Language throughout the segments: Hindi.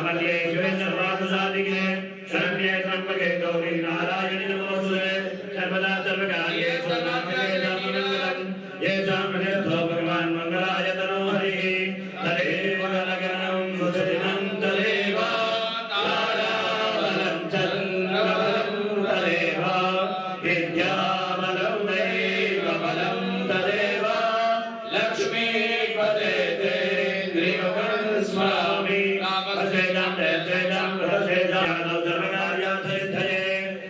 सर्वमंगलेश्वरे सर्वार्थसाधिके शरण्ये त्र्यंबके गौरी नारायणि नमोस्तुते सर्वदा सर्वकार्येषु सर्वमंगलम् येषां हृदयो भगवान् मंगलाय तनो हरिः तदेव गणगणं सुदिनं तदेव ताराबलं चन्द्रबलं तदेव विद्याबलं दैवबलं तदेव लक्ष्मीपते ते स्मरामि असेजां देसेजां रहसेजां सर्वकार्यार्थसिद्धये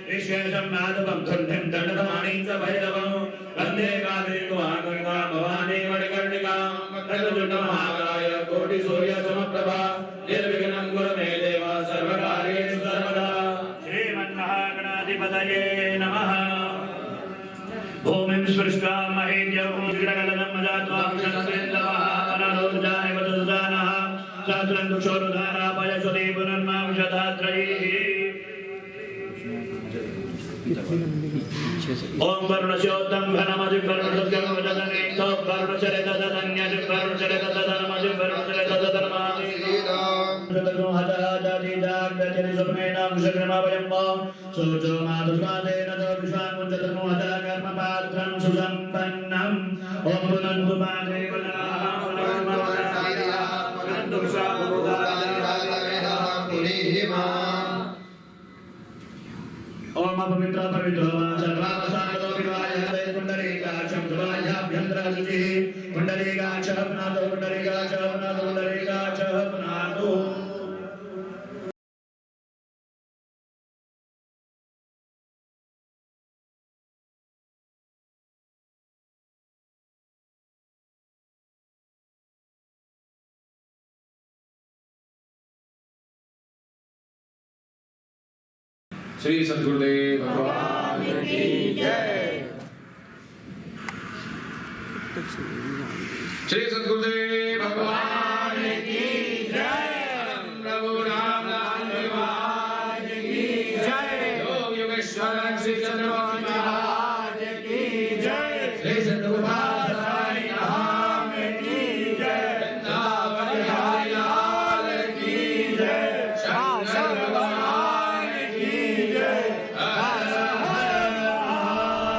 विश्वेशं माधवं धुण्ठिं दण्डधमाणीं च भैरवं वन्दे कामेकुवाकुर्गा भवानी मणिकर्णिका तद्दुण्डमहाकाय कोटिसूर्यसमप्रभा निर्विघ्नं कुरु मे देव सर्वकार्येषु सर्वदा श्रीमन्महागणाधिपतये नमः भूमिं स्पृष्ट्वा महेद्यं विग्रहगलं मजात्वा क्षणसेन्दवः अनरोजाय वदुदानः सहस्रं दुक्षोरुधारापयस्वती पुनर्मांशदात्रयीः ओम वरुणस्योत्तम घनमजि वरुणस्यं वदने तो वरुणचरे तदन्यजि वरुणचरे तदनमजि वरुणचरे तदधर्मामि तदनो हताजाति जाग्रति सुप्रेणां शग्रमावयं सोचो माधुस्वादेन तो विश्वान् मुञ्चतनो हता कर्मपात्रं सुसम्पन्नम् ओम पुनन्तु मादेव नमः पुनर्मवसादिः पुनन्तु विश्वाभूतादिः पुरीहिमा ओम पवित्र पवित्र सर्वावसानतो विवाहते कुंडलीकाक्षं सुवाह्याभ्यन्तरशुचिः कुंडलीकाक्षः पुनातो कुंडलीकाक्षः पुनातो कुंडलीकाक्षः पुनातो श्री सद्गुरुदेव भगवान की जय। श्री सद्गुरुदेव भगवान की जय। प्रभु रामदास महाराज की जय। योग योगेश्वर श्री चंद्रमौली महाराज की जय। श्री सद्गुरु पातशाही धाम की जय। वृंदावन बिहारी लाल की जय। शंकर भगवान की जय। हर हर महादेव।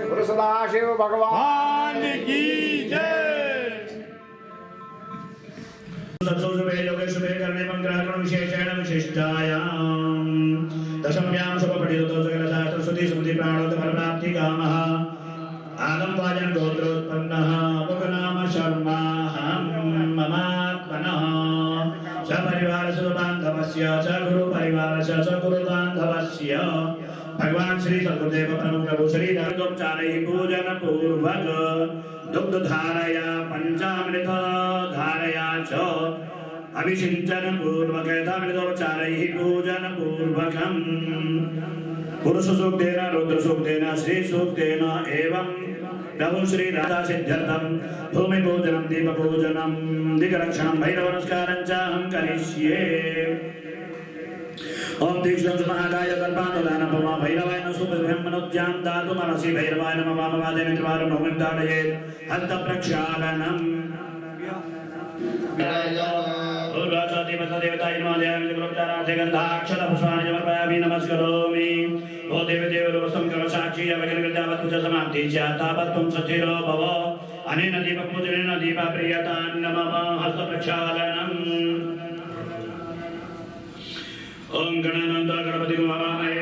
गुरु सदाशिव भगवान की जय। सत्सुभे योगे शुभे कर्णे मंगलाकरण विशेषेण विशिष्टायां दशम्यां शुभपठितो सकलशास्त्र श्रुति स्मृति प्राणोत फलप्राप्ति कामः आगम वाजन गोत्रोत्पन्नः मुखनाम शर्माहं ममात्मनः सपरिवार सुबान्धवस्य सगुरु परिवारस्य सगुरु बान्धवस्य भगवान श्री सद्गुरुदेव परम प्रभु श्री राजोपचारैः पूजन पूर्वक दुग्ध धारया पंचामृत धारया च अभिषिञ्चन पूर्वक यथामृतोपचारैः पूजन पूर्वकम् पुरुष सूक्तेन रुद्र सूक्तेन श्री सूक्तेन एवं प्रभु श्री राधा सिद्ध्यर्थं भूमि पूजनं दीप पूजनं दिग्रक्षणं भैरव नमस्कारं च अहं करिष्ये। ओम दीक्षं महाकाय कल्पानुदानं पमा भैरवाय सुब्रह्मण्योद्यां दातु मनसि भैरवाय नमः वामवादे मित्रवारं भूमिं ताडयेत् हस्त प्रक्षालनम् देवताय नमः देवताराधे गन्धाक्षत पुष्पाणि समर्पयामि नमस्करोमि। ओ देवदेवरूपस्थं कलशाक्षी अवगणकृत्यावत् पूजा समाप्ति स्यात् तावत् त्वं सचिरो भव। अनेन दीपपूजनेन दीपप्रियतां नमः हस्त प्रक्षालनम्। ओम गणानां गणपति वामहे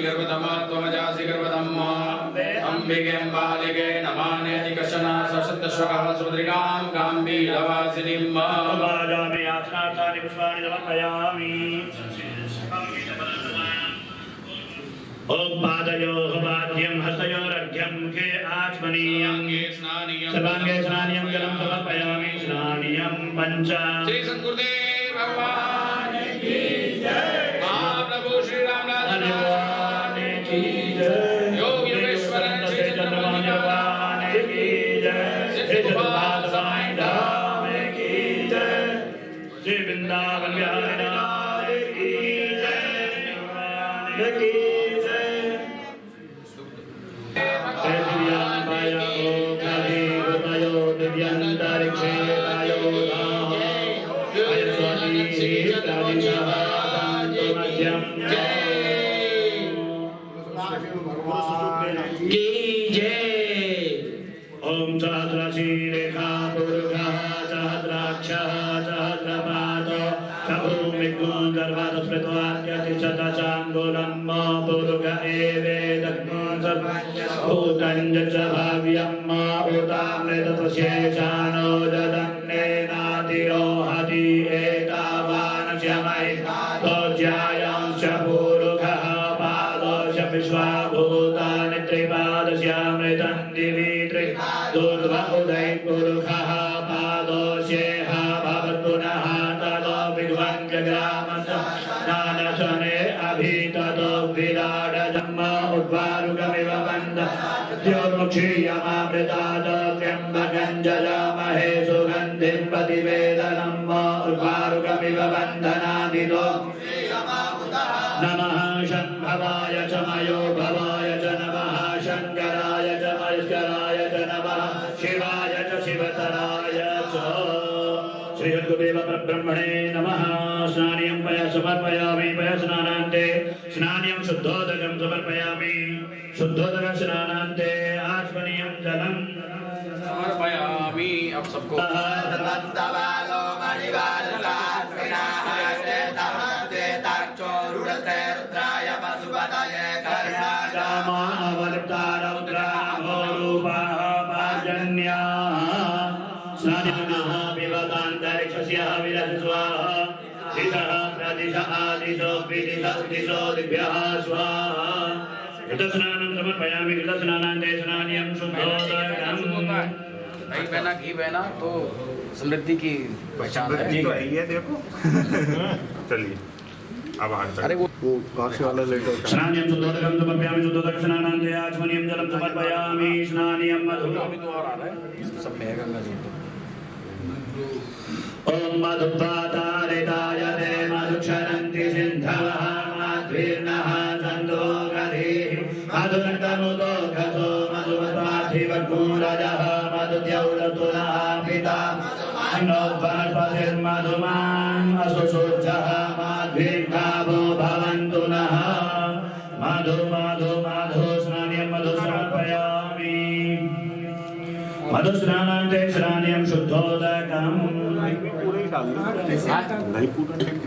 गर्भतमा त्वमजासि गर्भतम्मा अंबिके बालिके नमानेति कशना सशतश्वकः सुद्रिकां गाम्भीरवासिनीं वाजामि आसनानि पुष्पाणि समर्पयामि। ओम पादयोः पाद्यं हस्तयोरर्घ्यं मुखे आचमनीयं सर्वांगे स्नानीयं जलं समर्पयामि स्नानीयं पंच। श्री सद्गुरुदेव भगवान की जय। महाप्रभु श्री रामदास भगवान की जय। योग योगेश्वर श्री चंद्रमौली भगवान की जय। श्री पातशाही धाम की जय। श्री वृंदावन बिहारी लाल की जय। कञ्च भाव्यम् उतामृतशेषानो ददन्नेनातिरोहति एतावान् शमयितोज्यायांश पूरुखः पादोश विश्वाभूतानि त्रिपादस्यामृतं दिवि त्रिदुर्व उदयपुरुखः पादोषेह भवत्पुनः ततो विद्वञ्जग्रामसने अभिततो विराडजन्म उद्वारुकमिव वन्दोर्मुक्षीयमामृतात् त्र्यम्बकं जजामहे सुगन्धिं प्रतिवेदनम् उद्वारुकमिव वन्दनादितो नमः शम्भवाय च मयो भवाय च नमः शङ्कराय च महेश्वराय च नमः शिवाय च शिवतराय च श्रीहर्गुदेव परब्रह्मणे नमः स्नानियं पया समर्पयामि पया स्नानान्ते स्नानियं शुद्धोदकं समर्पयामि शुद्धोदक स्नानान्ते आचमनीयं जलं समर्पयामि। अब सबको समर्पयामि कृतस्नानान्ते स्नानियं शुद्धोदकम् दही बहना घी बहना तो समृद्धि की पहचान है। तो ये देखो चलिए अब अरे वो काशी वाला लेट होता स्नानियं शुद्धोदकं समर्पयामि शुद्धोदक स्नानान्ते आचमनीयं जलं समर्पयामि स्नानियं मधु अभी तो और आ रहा है सब में है गंगा जी तो ओम मधुपातारिताय ते मधुक्षरन्ति सिन्धवः माध्वीर्नः सन्तो गधीः मधुरन्तमुतो गतो मधुमत्पार्थिवगुरजः मधुद्यौलतुनः पिता अन्नो वनस्पतिर्मधुमान् असुसूर्जः माध्वीर्गावो भवन्तु नः मधु मधु मधु स्नानियं मधु समर्पयामि मधुस्नानान्ते स्नानियं शुद्धोदकम् दही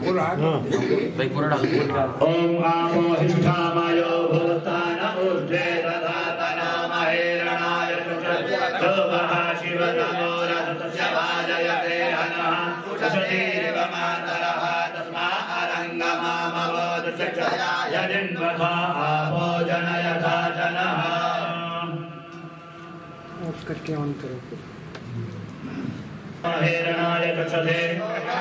पूरा डाल ओम आपो हिष्ठामयो भूतान ऊर्ध्वे दधातना महेरणाय शोभः शिवतमो रजतस्य भाजयते हनः सतीरिव मातरः तस्मा अरङ्गमामवोदशक्षया यजिन्वथा आपो जनयथा जनः ऑफ करके ऑन करो महेरणाय चक्षते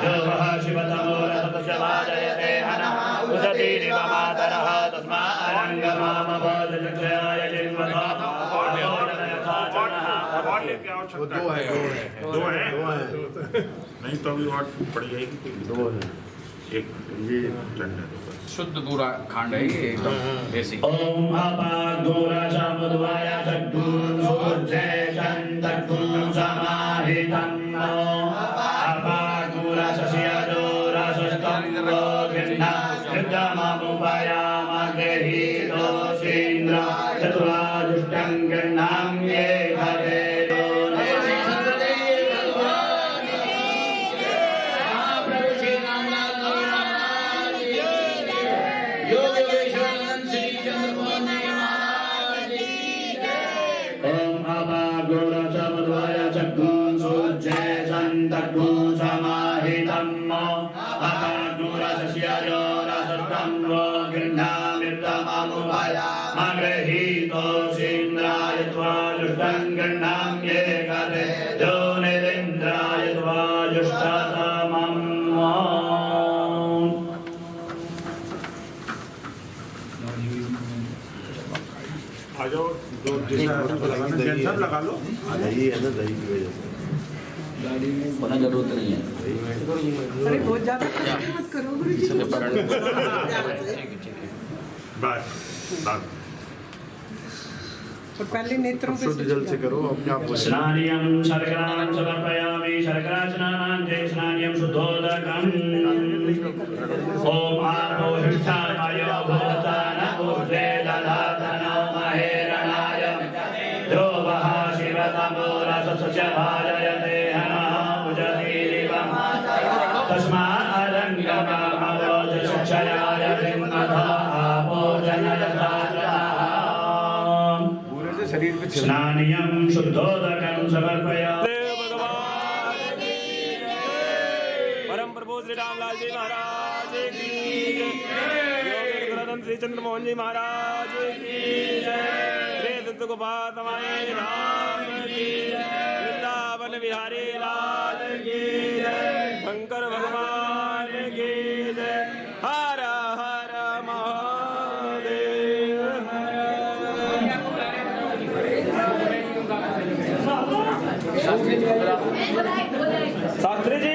जो वः शिवतमो रसतस्य भाजयते हनः उशतीरिव मातरः तस्मा अरङ्गमामवोदशक्षयाय जिन्वथा दो है नहीं तो अभी और पड़ जाएगी दो है एक ये चंडा शुद्ध दूरा खांड है ये एकदम देसी। ओम अपागोरा समुद्वाय सद्गुण सूर्ये चंदगुण समाहितं अपागोरा सस्यदोरा सस्तंगो गन्धा कृतममुपयामग्रहीतो सीन्द्र चतुराजुष्टं गन्धां ये हरे मग्रहीतो सीन्द्राय त्वाजुष्टं गण्डां ये गते जो निरिन्द्राय त्वाजुष्टतमम् आ जाओ जो सब लगा लो दही है ना दही की वजह से बना जरूरत नहीं है। अरे बहुत ज्यादा मत करो गुरुजी बस बस और पहले नेत्रों पे शुद्ध जल से करो अपने आप को स्नानियं शर्करां समर्पयामि शर्करास्नानान्ते स्नानियं शुद्धोदकम् ओम आपो हिष्ठामयो भूतान ऊर्ध्वे दधातनो महेरणाय जो वः शिवतमो रसस्य भाजयते हनः उजतीरिव तस्मा अरङ्गमामवोदशक्षयाय जिन्वथा आपो जनयथा जनः पूरे से शरीर शरीर पे चल स्नानियं शुद्धोदकं समर्पयामि। परम प्रभु श्री रामलाल जी महाराज की जय। योगेश्वरानंद श्री चंद्रमोहन जी महाराज की जय। श्री दत्त गोपाल तमाई राम की जय। वृंदावन बिहारी लाल की जय। शंकर भगवान की जय। हर हर महादेव। शास्त्री जी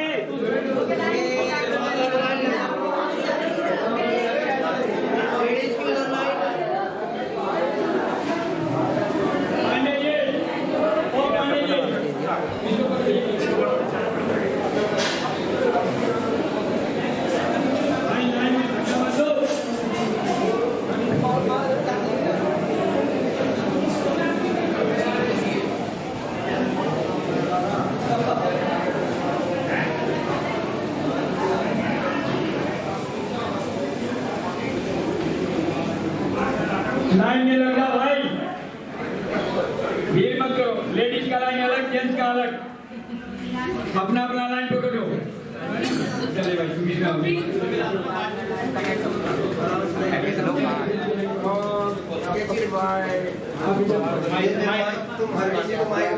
लाइन में लग जाओ भाई, भीड़ मत करो। लेडीज का लाइन अलग, जेंट्स का अलग। अपना अपना लाइन पकड़ो। चले भाई, सुविधा होगी। तुम हर किसी को माइक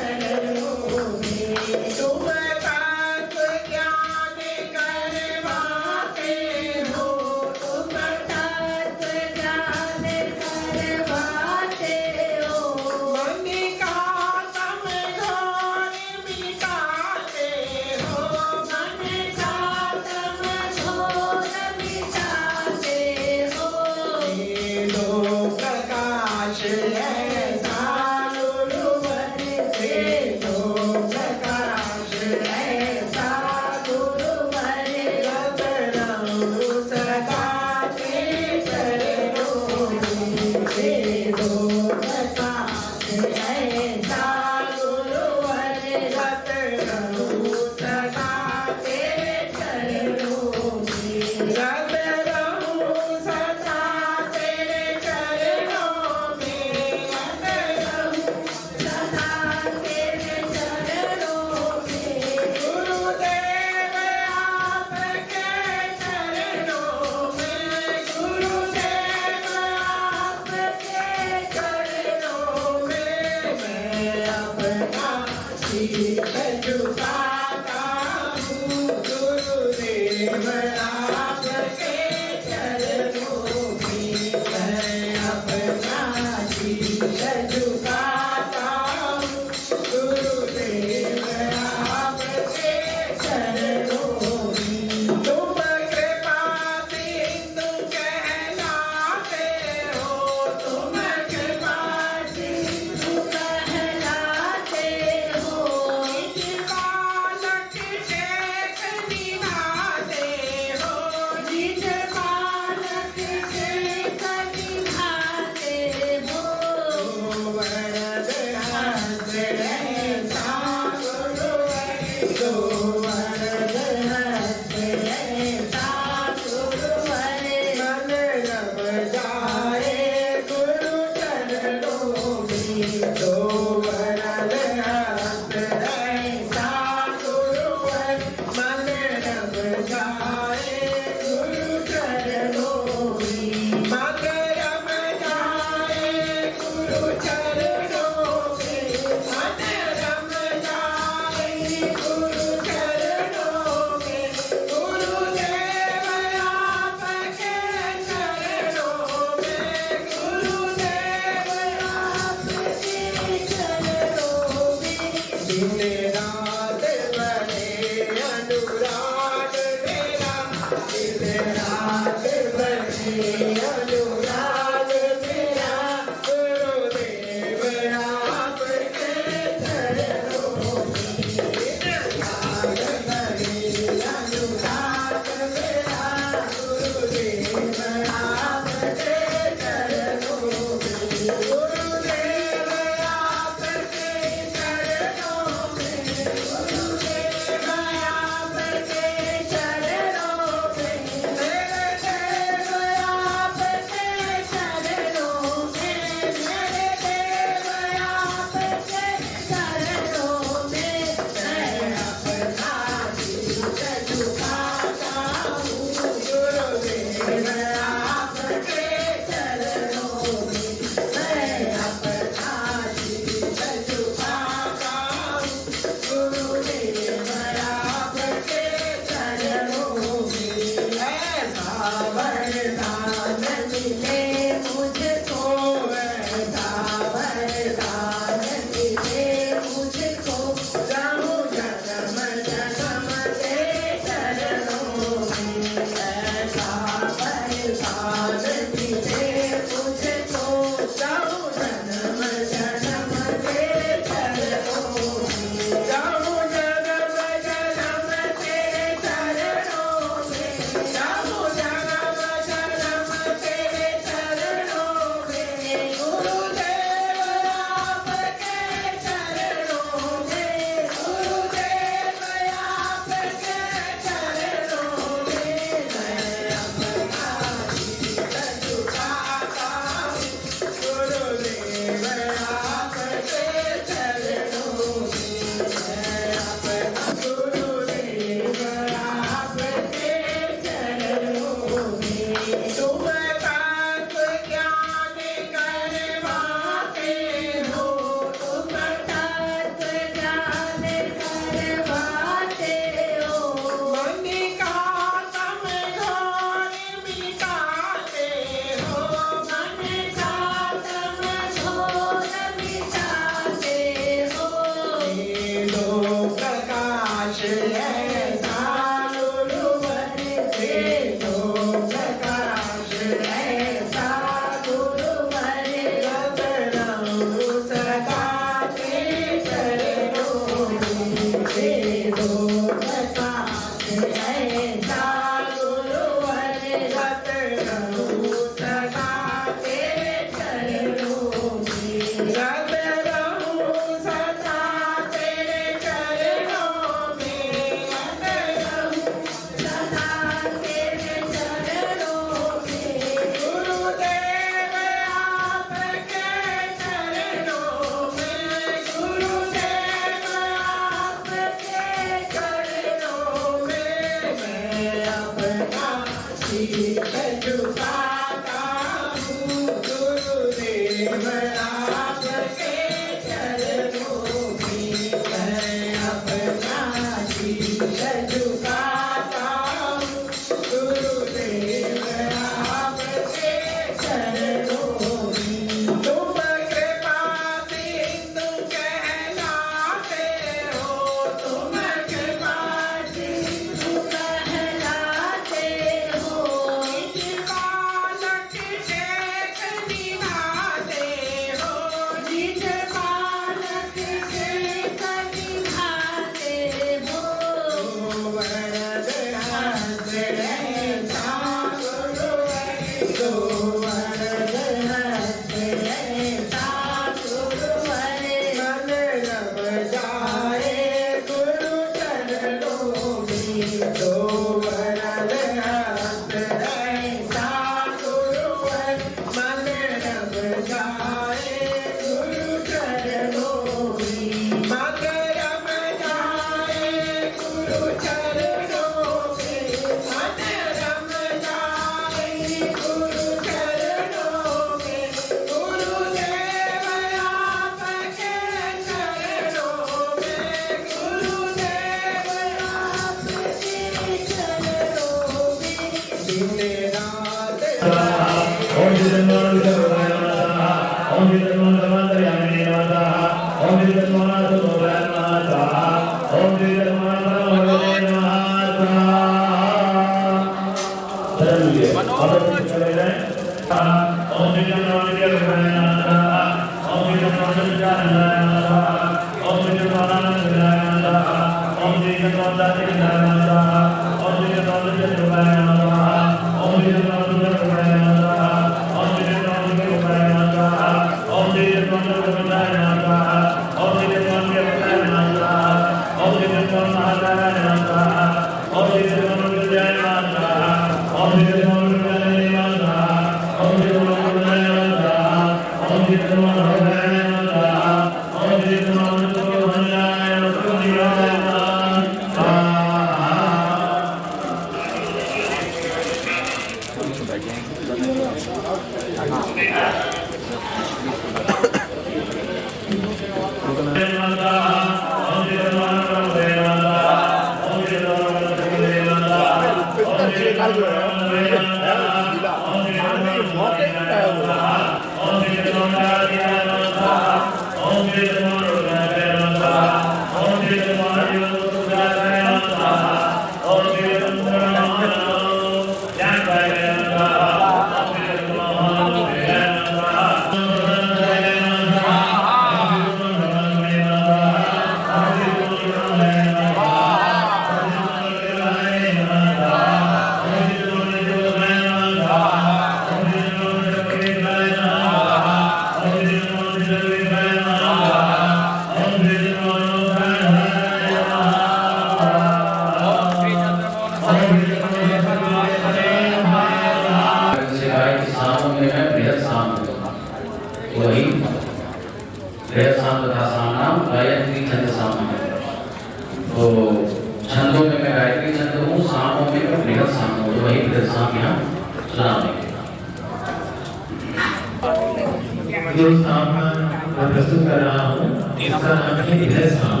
प्रस्तुत कर रहा हूँ इसका नाम है बृहस्साम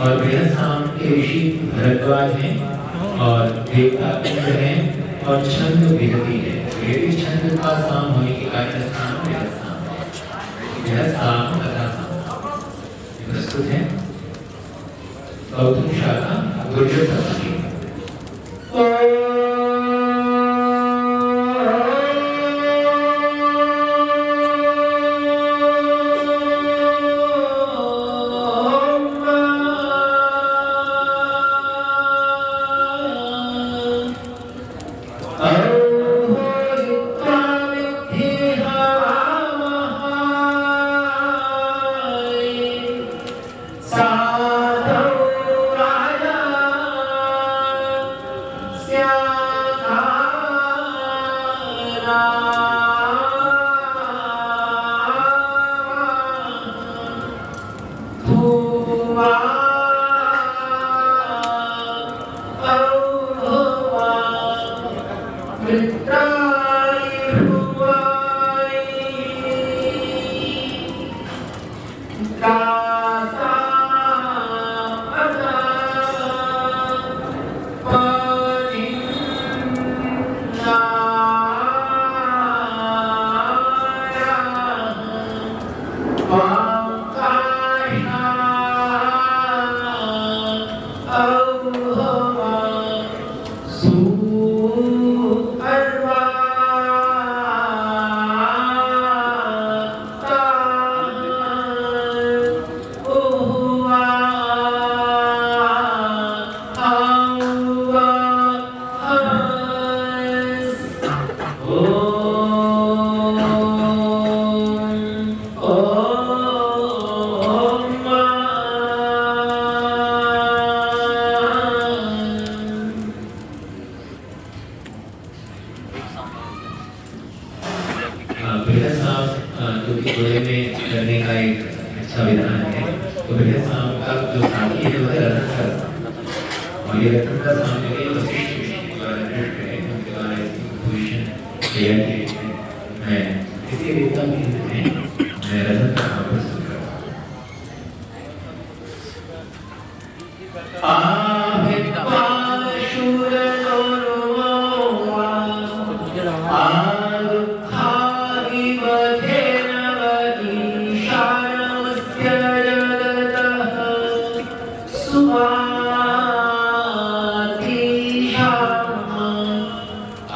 और बृहस्साम के ऋषि भरद्वाज हैं और देवता इंद्र हैं और छंद विहति है। वेदी छंद का साम होने के कारण इसका नाम बृहस्साम तथा साम प्रस्तुत है। गौतम शाखा गुर्जर पक्षी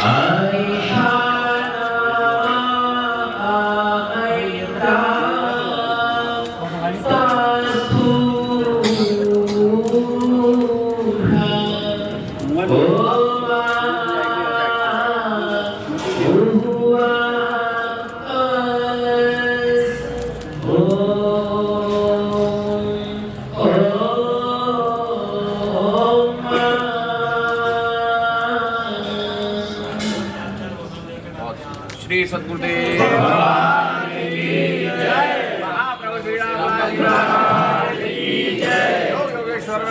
I श्री सद्गुरुदेव महाप्रभु श्री राम योगेश्वर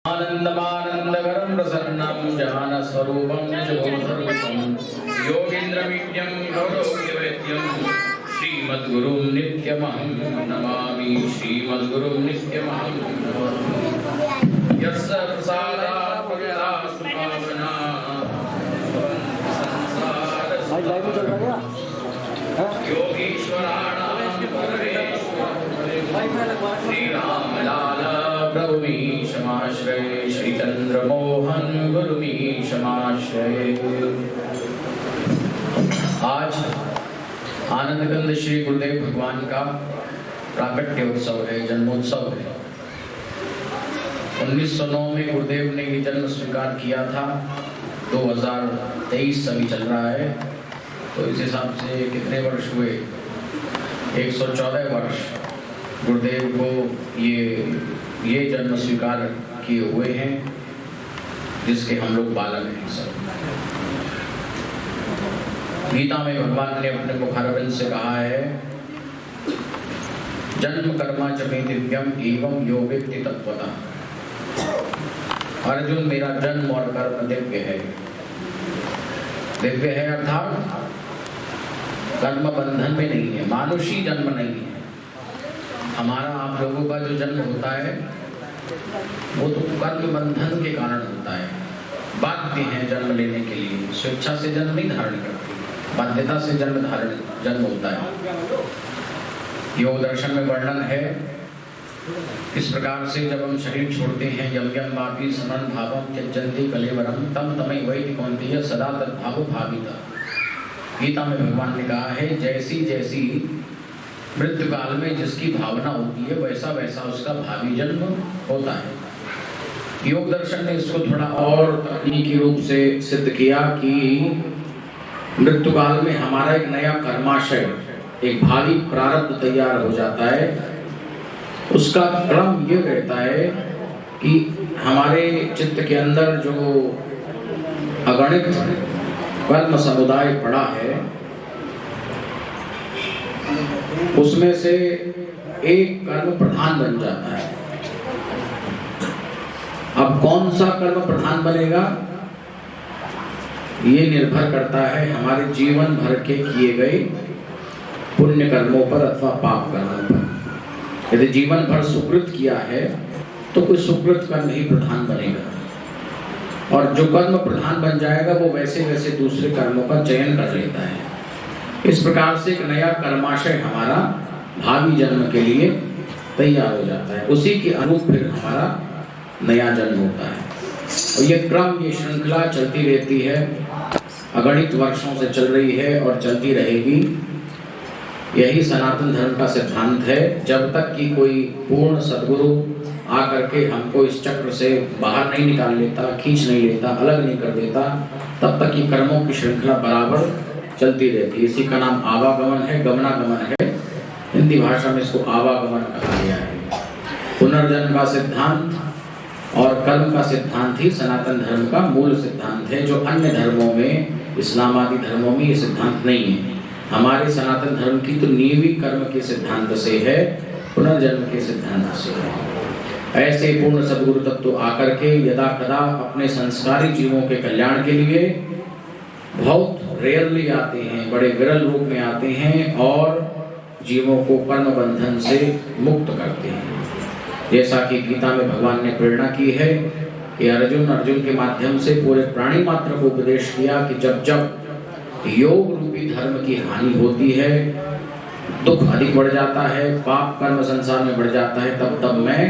आनंदमानंदकरं प्रसन्नं ज्ञानस्वरूपं शिवोऽर्थरूपं योगीन्द्रमीड्यं गौरवैद्यं श्रीमद्गुरुं नित्यमहं नमामि श्रीमद्गुरुं नित्यमहं नमामि यस्य प्रसादात् भक्ता सुभावना योगीश्वराणां श्रीरामलाल प्रभुमीशमाश्रये श्रीचंद्रमोहन गुरुमीशमाश्रये। आज आनंदकंद श्री गुरुदेव भगवान का प्राकट्य उत्सव है, जन्मोत्सव है। 1909 में गुरुदेव ने ये जन्म स्वीकार किया था। 2023 अभी चल रहा है, तो इस हिसाब से कितने वर्ष हुए? 114 वर्ष गुरुदेव को ये जन्म स्वीकार किए हुए हैं, जिसके हम लोग बालक हैं सब। गीता में भगवान ने अपने मुखारविंद से कहा है, जन्म कर्मा च मे दिव्यम एवं योगित्ति तत्वतः। अर्जुन मेरा जन्म और कर्म दिव्य है। दिव्य है अर्थात कर्म बंधन में नहीं है, मानुषी जन्म नहीं है। हमारा आप लोगों का जो जन्म होता है वो तो कर्म बंधन के कारण होता है। बाध्य हैं जन्म लेने के लिए, स्वेच्छा से जन्म नहीं धारण करते, बाध्यता से जन्म होता है। योग दर्शन में वर्णन है इस प्रकार से, जब हम शरीर छोड़ते हैं, यम यम वापी समन भावम त्यजन्ति कलेवरम तम तमय वैति कौन्तेय सदा तद्भाव भाविता। गीता में भगवान ने कहा है जैसी जैसी मृत्यु काल में जिसकी भावना होती है वैसा वैसा उसका भावी जन्म होता है। योग दर्शन ने इसको थोड़ा और तकनीकी रूप से सिद्ध किया कि मृत्यु काल में हमारा एक नया कर्माशय, एक भावी प्रारब्ध तैयार हो जाता है। उसका क्रम ये रहता है कि हमारे चित्त के अंदर जो अगणित कर्म समुदाय पड़ा है उसमें से एक कर्म प्रधान बन जाता है। अब कौन सा कर्म प्रधान बनेगा ये निर्भर करता है हमारे जीवन भर के किए गए पुण्य कर्मों पर अथवा पाप कर्मों पर। यदि जीवन भर सुकृत किया है तो कोई सुकृत कर्म ही प्रधान बनेगा, और जो कर्म प्रधान बन जाएगा वो वैसे वैसे दूसरे कर्मों का चयन कर लेता है। इस प्रकार से एक नया कर्माशय हमारा भावी जन्म के लिए तैयार हो जाता है। उसी के अनुरूप फिर हमारा नया जन्म होता है। और ये क्रम, ये श्रृंखला चलती रहती है, अगणित वर्षों से चल रही है और चलती रहेगी। यही सनातन धर्म का सिद्धांत है। जब तक कि कोई पूर्ण सद्गुरु आकर के हमको इस चक्र से बाहर नहीं निकाल लेता, खींच नहीं लेता, अलग नहीं कर देता, तब तक ये कर्मों की श्रृंखला बराबर चलती रहती है। इसी का नाम आवागमन है, गमनागमन है। हिंदी भाषा में इसको आवागमन कहा गया है। पुनर्जन्म का सिद्धांत और कर्म का सिद्धांत ही सनातन धर्म का मूल सिद्धांत है, जो अन्य धर्मों में, इस्लाम आदि धर्मों में ये सिद्धांत नहीं है। हमारे सनातन धर्म की तो नींव ही कर्म के सिद्धांत से है, पुनर्जन्म के सिद्धांत से है। ऐसे पूर्ण सद्गुरु तत्व आकर के यदा कदा अपने संस्कारी जीवों के कल्याण के लिए बहुत रेयरली आते हैं, बड़े विरल रूप में आते हैं और जीवों को कर्म बंधन से मुक्त करते हैं। जैसा कि गीता में भगवान ने प्रेरणा की है कि अर्जुन के माध्यम से पूरे प्राणी मात्र को उपदेश किया कि जब जब योग रूपी धर्म की हानि होती है, दुख अधिक बढ़ जाता है, पाप कर्म संसार में बढ़ जाता है, तब तब मैं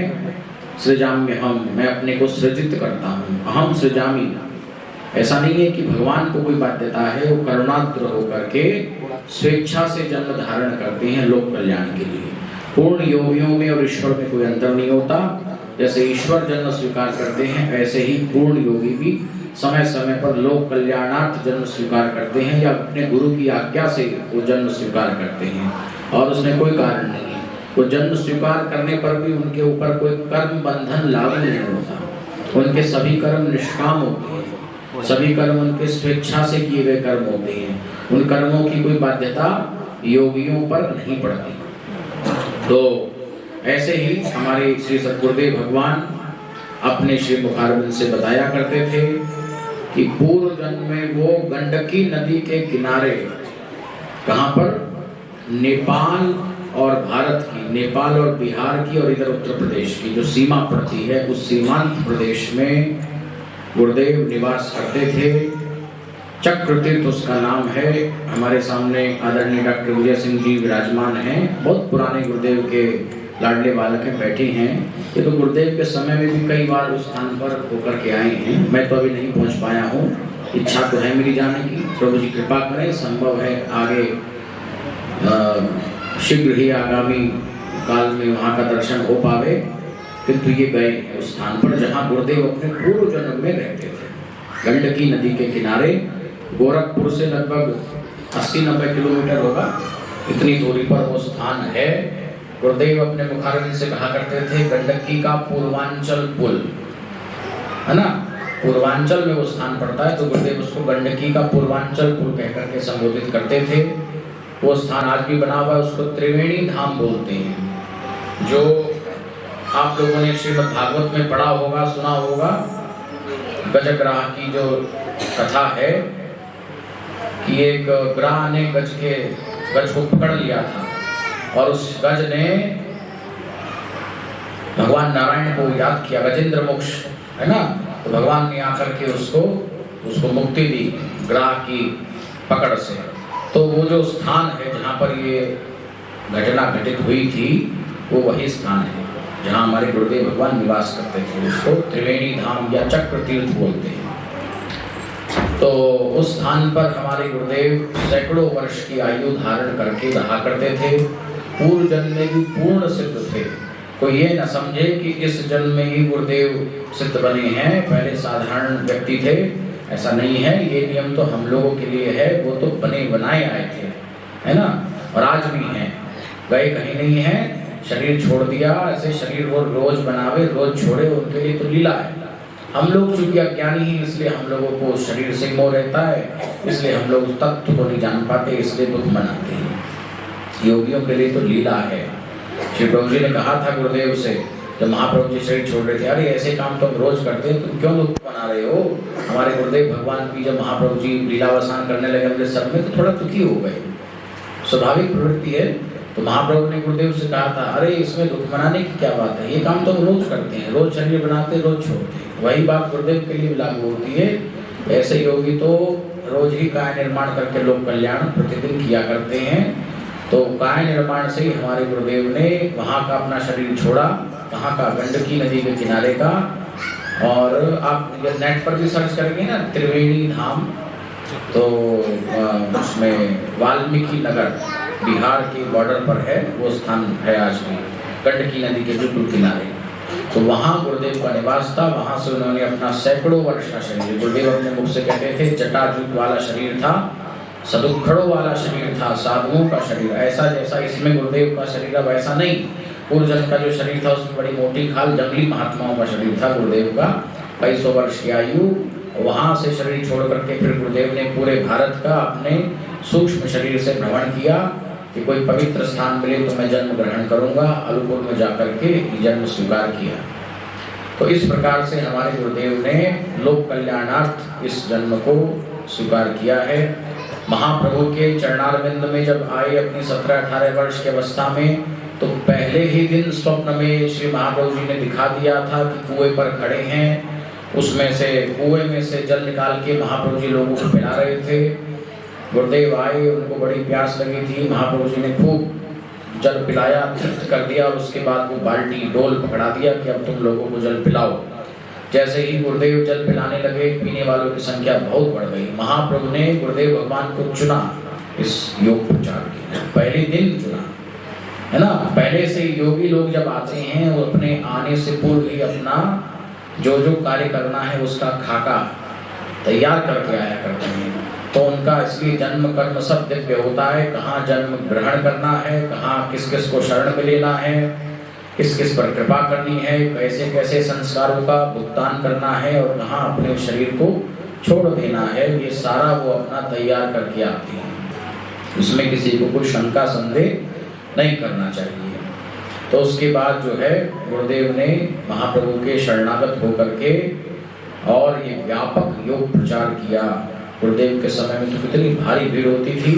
सृजाम्यहम्, मैं अपने को सृजित करता हूँ। अहम सृजामि। ऐसा नहीं है कि भगवान को कोई बाध्यता है, वो करुणाद्र होकर के स्वेच्छा से जन्म धारण करते हैं लोक कल्याण के लिए। पूर्ण योगियों में और ईश्वर में कोई अंतर नहीं होता। जैसे ईश्वर जन्म स्वीकार करते हैं, ऐसे ही पूर्ण योगी भी समय समय पर लोक कल्याणार्थ जन्म स्वीकार करते हैं, या अपने गुरु की आज्ञा से वो जन्म स्वीकार करते हैं और उसमें कोई कारण नहीं है। वो जन्म स्वीकार करने पर भी उनके ऊपर कोई कर्म बंधन लागू नहीं होता। उनके सभी कर्म निष्काम होते हैं, सभी कर्म उनके स्वेच्छा से किए गए कर्म होते हैं। उन कर्मों की कोई बाध्यता योगियों पर नहीं पड़ती। तो ऐसे ही हमारे श्री सद्गुरुदेव भगवान अपने श्री मुखारबिंद से बताया करते थे कि पूर्व जन्म में वो गंडकी नदी के किनारे, कहाँ पर, नेपाल और भारत की, नेपाल और बिहार की और इधर उत्तर प्रदेश की जो सीमा पड़ती है, उस सीमांत प्रदेश में गुरुदेव निवास करते थे। चक्रतीर्थ उसका नाम है। हमारे सामने आदरणीय डॉक्टर विजय सिंह जी विराजमान हैं, बहुत पुराने गुरुदेव के लाडले बालक हैं, बैठे हैं। ये तो गुरुदेव के समय में भी कई बार उस स्थान पर होकर के आए हैं। मैं तो अभी नहीं पहुंच पाया हूँ, इच्छा तो है मेरी जाने की। प्रभु जी कृपा करें, संभव है आगे शीघ्र ही आगामी काल में वहाँ का दर्शन हो पावे। किंतु ये गए उस स्थान पर जहाँ गुरुदेव अपने पूर्व जन्म में रहते थे, गंडकी नदी के किनारे। गोरखपुर से लगभग 80-90 किलोमीटर होगा, इतनी दूरी पर वो स्थान है। गुरुदेव अपने मुखारबिंद से कहा करते थे गंडकी का पूर्वांचल पुल, है ना, पूर्वांचल में वो स्थान पड़ता है, तो गुरुदेव उसको गंडकी का पूर्वांचल पुल कहकर के संबोधित करते थे। वो स्थान आज भी बना हुआ है, उसको त्रिवेणी धाम बोलते हैं। जो आप लोगों ने श्रीमद् भागवत में पढ़ा होगा, सुना होगा, गजग्राह की जो कथा है कि एक ग्राह ने गज को पकड़ लिया था और उस गज ने भगवान नारायण को याद किया, गजेंद्र मोक्ष है ना, तो भगवान ने आकर के उसको मुक्ति दी ग्राह की पकड़ से। तो वो जो स्थान है जहाँ पर ये घटना घटित हुई थी वो वही स्थान है जहाँ हमारे गुरुदेव भगवान निवास करते थे। उसको त्रिवेणी धाम या चक्र तीर्थ बोलते हैं। तो उस स्थान पर हमारे गुरुदेव सैकड़ों वर्ष की आयु धारण करके रहा करते थे। पूर्व जन्म में भी पूर्ण सिद्ध थे। कोई ये न समझे कि इस जन्म में ही गुरुदेव सिद्ध बने हैं, पहले साधारण व्यक्ति थे, ऐसा नहीं है। ये नियम तो हम लोगों के लिए है, वो तो बने बनाए आए थे, है ना, और आज भी हैं, गए कहीं नहीं है। शरीर छोड़ दिया, ऐसे शरीर वो रोज बनावे रोज छोड़े, उनके लिए तो लीला है। हम लोग चूंकि अज्ञानी ही, इसलिए हम लोगों को शरीर से मोह रहता है, इसलिए हम लोग तत्व को नहीं जान पाते, इसलिए दुख मनाते हैं। योगियों के लिए तो लीला है। श्री प्रभु जी ने कहा था गुरुदेव से, जब महाप्रभु जी शरीर छोड़ रहे थे, अरे ऐसे काम तो हम रोज करते हैं, तुम क्यों दुख मना रहे हो। हमारे गुरुदेव भगवान की जब महाप्रभु जी लीलावसान करने लगे अपने सब में, तो थोड़ा दुखी हो गए, स्वाभाविक प्रवृत्ति है। तो महाप्रभु ने गुरुदेव से कहा था, अरे इसमें दुख मनाने की क्या बात है, ये काम तो हम रोज करते हैं, रोज शरीर बनाते रोज छोड़ते हैं। वही बात गुरुदेव के लिए भी लागू होती है। ऐसे योगी तो रोज ही काय निर्माण करके लोक कल्याण प्रतिदिन किया करते हैं। तो काय निर्माण से ही हमारे गुरुदेव ने वहाँ का अपना शरीर छोड़ा, वहाँ का गंडकी नदी के किनारे का। और आप नेट पर भी सर्च करेंगे ना, त्रिवेणी धाम, तो उसमें वाल्मीकि नगर बिहार के बॉर्डर पर है, वो स्थान है आज भी, गंडकी नदी के बिल्कुल किनारे। तो वहाँ गुरुदेव का निवास था। वहाँ से उन्होंने अपना सैकड़ों वर्ष का शरीर, गुरुदेव अपने मुख से कहते थे, जटाजूट वाला शरीर था, सदुखड़ों वाला शरीर था, साधुओं का शरीर। ऐसा जैसा इसमें गुरुदेव का शरीर अब ऐसा नहीं, पूर्व जन्म का जो शरीर था उसमें बड़ी मोटी खाल जंगली महात्माओं का शरीर था गुरुदेव का, कई सौ वर्ष की आयु। वहाँ से शरीर छोड़ करके फिर गुरुदेव ने पूरे भारत का अपने सूक्ष्म शरीर से भ्रमण किया कि कोई पवित्र स्थान मिले तो मैं जन्म ग्रहण करूंगा। अलुपुर में जाकर के जन्म स्वीकार किया। तो इस प्रकार से हमारे गुरुदेव ने लोक कल्याणार्थ इस जन्म को स्वीकार किया है। महाप्रभु के चरणारविंद में जब आए अपनी 17-18 वर्ष की अवस्था में, तो पहले ही दिन स्वप्न में श्री महाप्रभु जी ने दिखा दिया था कि कुएं पर खड़े हैं। उसमें से कुएं में से जल निकाल के महाप्रभु जी लोगों को पिला रहे थे। गुरुदेव आए, उनको बड़ी प्यास लगी थी, महाप्रभु जी ने खूब जल पिलाया, तृप्त कर दिया। उसके बाद वो बाल्टी डोल पकड़ा दिया कि अब तुम लोगों को जल पिलाओ। जैसे ही गुरुदेव जल पिलाने लगे, पीने वालों की संख्या बहुत बढ़ गई। महाप्रभु ने गुरुदेव भगवान को चुना इस योग प्रचार के लिए, पहले दिन चुना, है ना। पहले से योगी लोग जब आते हैं, वो अपने आने से पूर्व ही अपना जो जो कार्य करना है उसका खाका तैयार करके आया करते हैं। तो उनका इसलिए जन्म कर्म सब दिव्य होता है। कहाँ जन्म ग्रहण करना है, कहाँ किस किस को शरण में लेना है, किस किस पर कृपा करनी है, कैसे कैसे संस्कारों का भुगतान करना है, और कहाँ अपने शरीर को छोड़ देना है, ये सारा वो अपना तैयार करके आते हैं। इसमें किसी को कोई शंका संदेह नहीं करना चाहिए। तो उसके बाद जो है गुरुदेव ने महाप्रभु के शरणागत होकर के और ये व्यापक योग प्रचार किया। गुरुदेव के समय में तो कितनी भारी भीड़ होती थी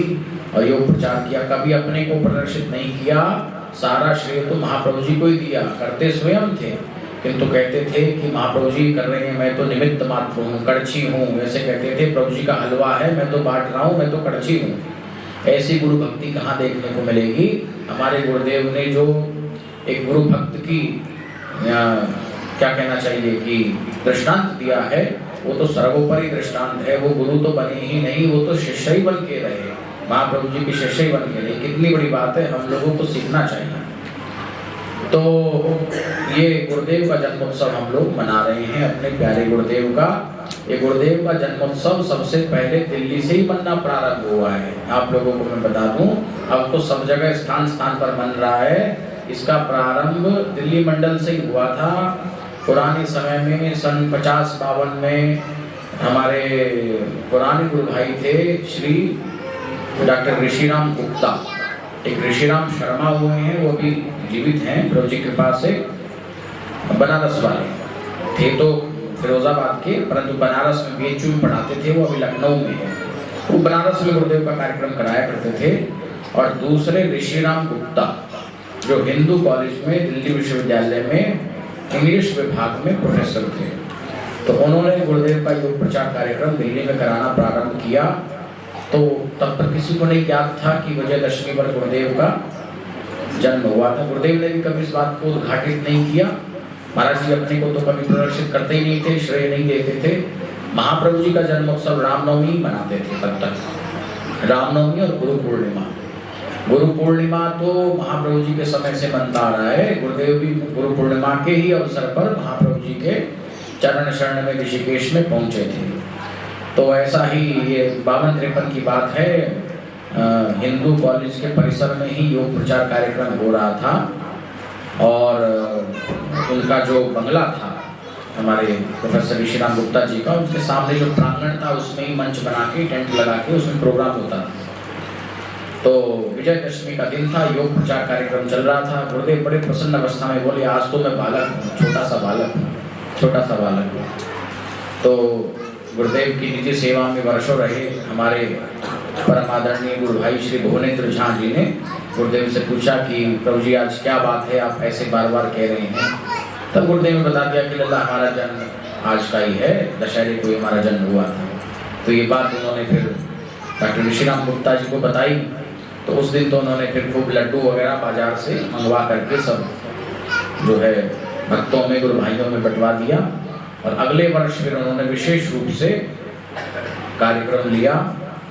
और योग प्रचार किया। कभी अपने को प्रदर्शित नहीं किया, सारा श्रेय तो महाप्रभु जी को ही दिया। करते स्वयं थे, किंतु कहते थे कि महाप्रभु जी कर रहे हैं, मैं तो निमित्त मात्र हूँ, कड़छी हूँ। वैसे कहते थे प्रभु जी का हलवा है, मैं तो बांट रहा हूँ, मैं तो कड़छी हूँ। ऐसी गुरु भक्ति कहाँ देखने को मिलेगी। हमारे गुरुदेव ने जो एक गुरु भक्त की क्या कहना चाहिए कि दृष्टांत दिया है, वो तो सर्वोपरि दृष्टांत है। वो गुरु तो बने ही नहीं, वो तो शिष्य ही बन के रहे, महाप्रभु जी के शिष्य ही बन के रहे। कितनी बड़ी बात है, हम लोगों को सीखना चाहिए। तो ये गुरुदेव का जन्मोत्सव हम लोग मना रहे हैं अपने प्यारे गुरुदेव का। ये गुरुदेव का जन्मोत्सव सबसे पहले दिल्ली से ही मनना प्रारंभ हुआ है। आप लोगों को मैं बता दूं, अब तो सब जगह स्थान स्थान पर मन रहा है। इसका प्रारंभ दिल्ली मंडल से ही हुआ था। पुराने समय में सन 50-52 में हमारे पुराने गुरु भाई थे श्री डॉक्टर ऋषिराम गुप्ता, एक ऋषिराम शर्मा हुए हैं, वो भी जीवित हैं प्रभु जी की कृपा से, बनारस वाले थे। तो फिरोजाबाद के, परंतु बनारस में बीएचयू में पढ़ाते थे, वो अभी लखनऊ में है। वो बनारस में गुरुदेव का कार्यक्रम कराया करते थे। और दूसरे ऋषिराम गुप्ता जो हिंदू कॉलेज में दिल्ली विश्वविद्यालय में इंग्लिश विभाग में प्रोफेसर थे, तो उन्होंने गुरुदेव का योग प्रचार कार्यक्रम दिल्ली में कराना प्रारंभ किया। तो तब तक किसी को नहीं ज्ञात था कि विजयदशमी पर गुरुदेव का जन्म हुआ था। गुरुदेव ने भी कभी इस बात को उद्घाटित नहीं किया। महाराज जी अपने को तो कभी प्रदर्शित करते ही नहीं थे, श्रेय नहीं देते थे। महाप्रभु जी का जन्मोत्सव रामनवमी मनाते थे तब तक, रामनवमी और गुरु पूर्णिमा। गुरु पूर्णिमा तो महाप्रभु जी के समय से बनता आ रहा है। गुरुदेव भी गुरु पूर्णिमा के ही अवसर पर महाप्रभु जी के चरण शरण में ऋषिकेश में पहुंचे थे। तो ऐसा ही ये 52-53 की बात है, हिंदू कॉलेज के परिसर में ही योग प्रचार कार्यक्रम हो रहा था। और उनका जो बंगला था हमारे प्रोफेसर ऋषिराम गुप्ता जी का, उसके सामने जो प्रांगण था उसमें ही मंच बना के टेंट लगा के उसमें प्रोग्राम होता था। तो विजयदशमी का दिन था, योग प्रचार कार्यक्रम चल रहा था। गुरुदेव बड़े प्रसन्न अवस्था में बोले, आज तो मैं बालक हूँ, छोटा सा बालक हूँ। तो गुरुदेव की निजी सेवा में वर्षों रहे हमारे परम आदरणीय गुरु भाई श्री भुवनेन्द्र झा जी ने गुरुदेव से पूछा कि प्रभु जी आज क्या बात है, आप ऐसे बार बार कह रहे हैं। तब गुरुदेव ने बता दिया कि लल्ला हमारा जन्म आज का ही है, दशहरे को ही हमारा जन्म हुआ था। तो ये बात उन्होंने फिर डॉक्टर ऋषिराम गुप्ता जी को बताई। तो उस दिन तो उन्होंने फिर खूब लड्डू वगैरह बाजार से मंगवा करके सब जो है भक्तों में, गुरु भाइयों में बंटवा दिया। और अगले वर्ष फिर उन्होंने विशेष रूप से कार्यक्रम लिया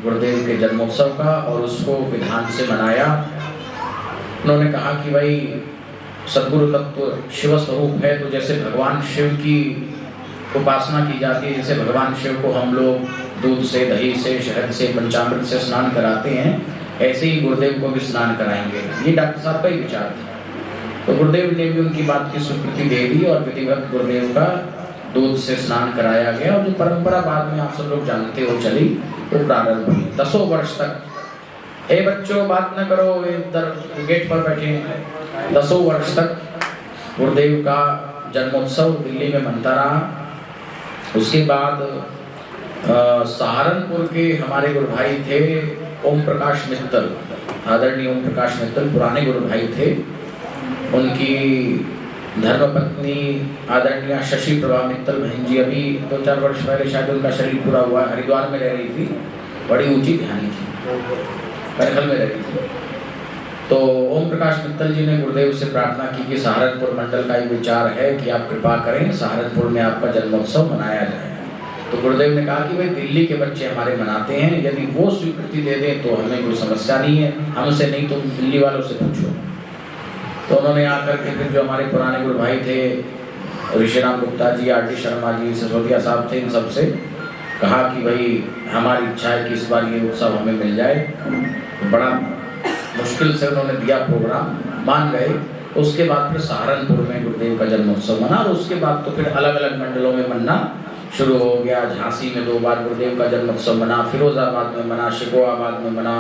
गुरुदेव के जन्मोत्सव का और उसको विधान से मनाया। उन्होंने कहा कि भाई सद्गुरु तत्व शिव स्वरूप है, तो जैसे भगवान शिव की उपासना की जाती है, जैसे भगवान शिव को हम लोग दूध से, दही से, शहद से, पंचामृत से स्नान कराते हैं, ऐसे ही गुरुदेव को भी स्नान कराएंगे। ये डॉक्टर साहब का ही विचार था। तो गुरुदेव ने भी उनकी बात की स्वीकृति दे दी और विधिवत गुरुदेव का दूध से स्नान कराया गया। और जो परंपरा बाद में आप सब लोग जानते हो चली, वो प्रारंभ हुई 10 वर्ष तक। ए बच्चों बात न करो, इधर गेट पर बैठे हैं। 10 वर्ष तक गुरुदेव का जन्मोत्सव दिल्ली में मनता रहा। उसके बाद सहारनपुर के हमारे गुरु भाई थे ओम प्रकाश मित्तल, आदरणीय ओम प्रकाश मित्तल पुराने गुरु भाई थे। उनकी धर्मपत्नी आदरणीय शशि प्रभा मित्तल बहन जी अभी 2-4 वर्ष पहले शायद उनका शरीर पूरा हुआ, हरिद्वार में रह रही थी, बड़ी ऊंची ध्यानी थी, पैरखल में रह रही थी। तो ओम प्रकाश मित्तल जी ने गुरुदेव से प्रार्थना की कि सहारनपुर मंडल का एक विचार है कि आप कृपा करें, सहारनपुर में आपका जन्मोत्सव मनाया जाए। तो गुरुदेव ने कहा कि भाई दिल्ली के बच्चे हमारे मनाते हैं, यदि वो स्वीकृति दे दें तो हमें कोई समस्या नहीं है, हमसे नहीं तो दिल्ली वालों से पूछो। तो उन्होंने आकर के फिर जो हमारे पुराने गुरु भाई थे ऋषिराम गुप्ता जी, आर.डी. शर्मा जी, सिसोदिया साहब थे, इन सबसे कहा कि भाई हमारी इच्छा है कि इस बार ये उत्सव हमें मिल जाए। तो बड़ा मुश्किल से उन्होंने दिया प्रोग्राम, मान गए। उसके बाद फिर सहारनपुर में गुरुदेव का जन्मोत्सव मना और उसके बाद तो फिर अलग अलग मंडलों में मनना शुरू हो गया। झांसी में 2 बार गुरुदेव का जन्मोत्सव मना, फिरोजाबाद में मना, शिकोहाबाद में मना,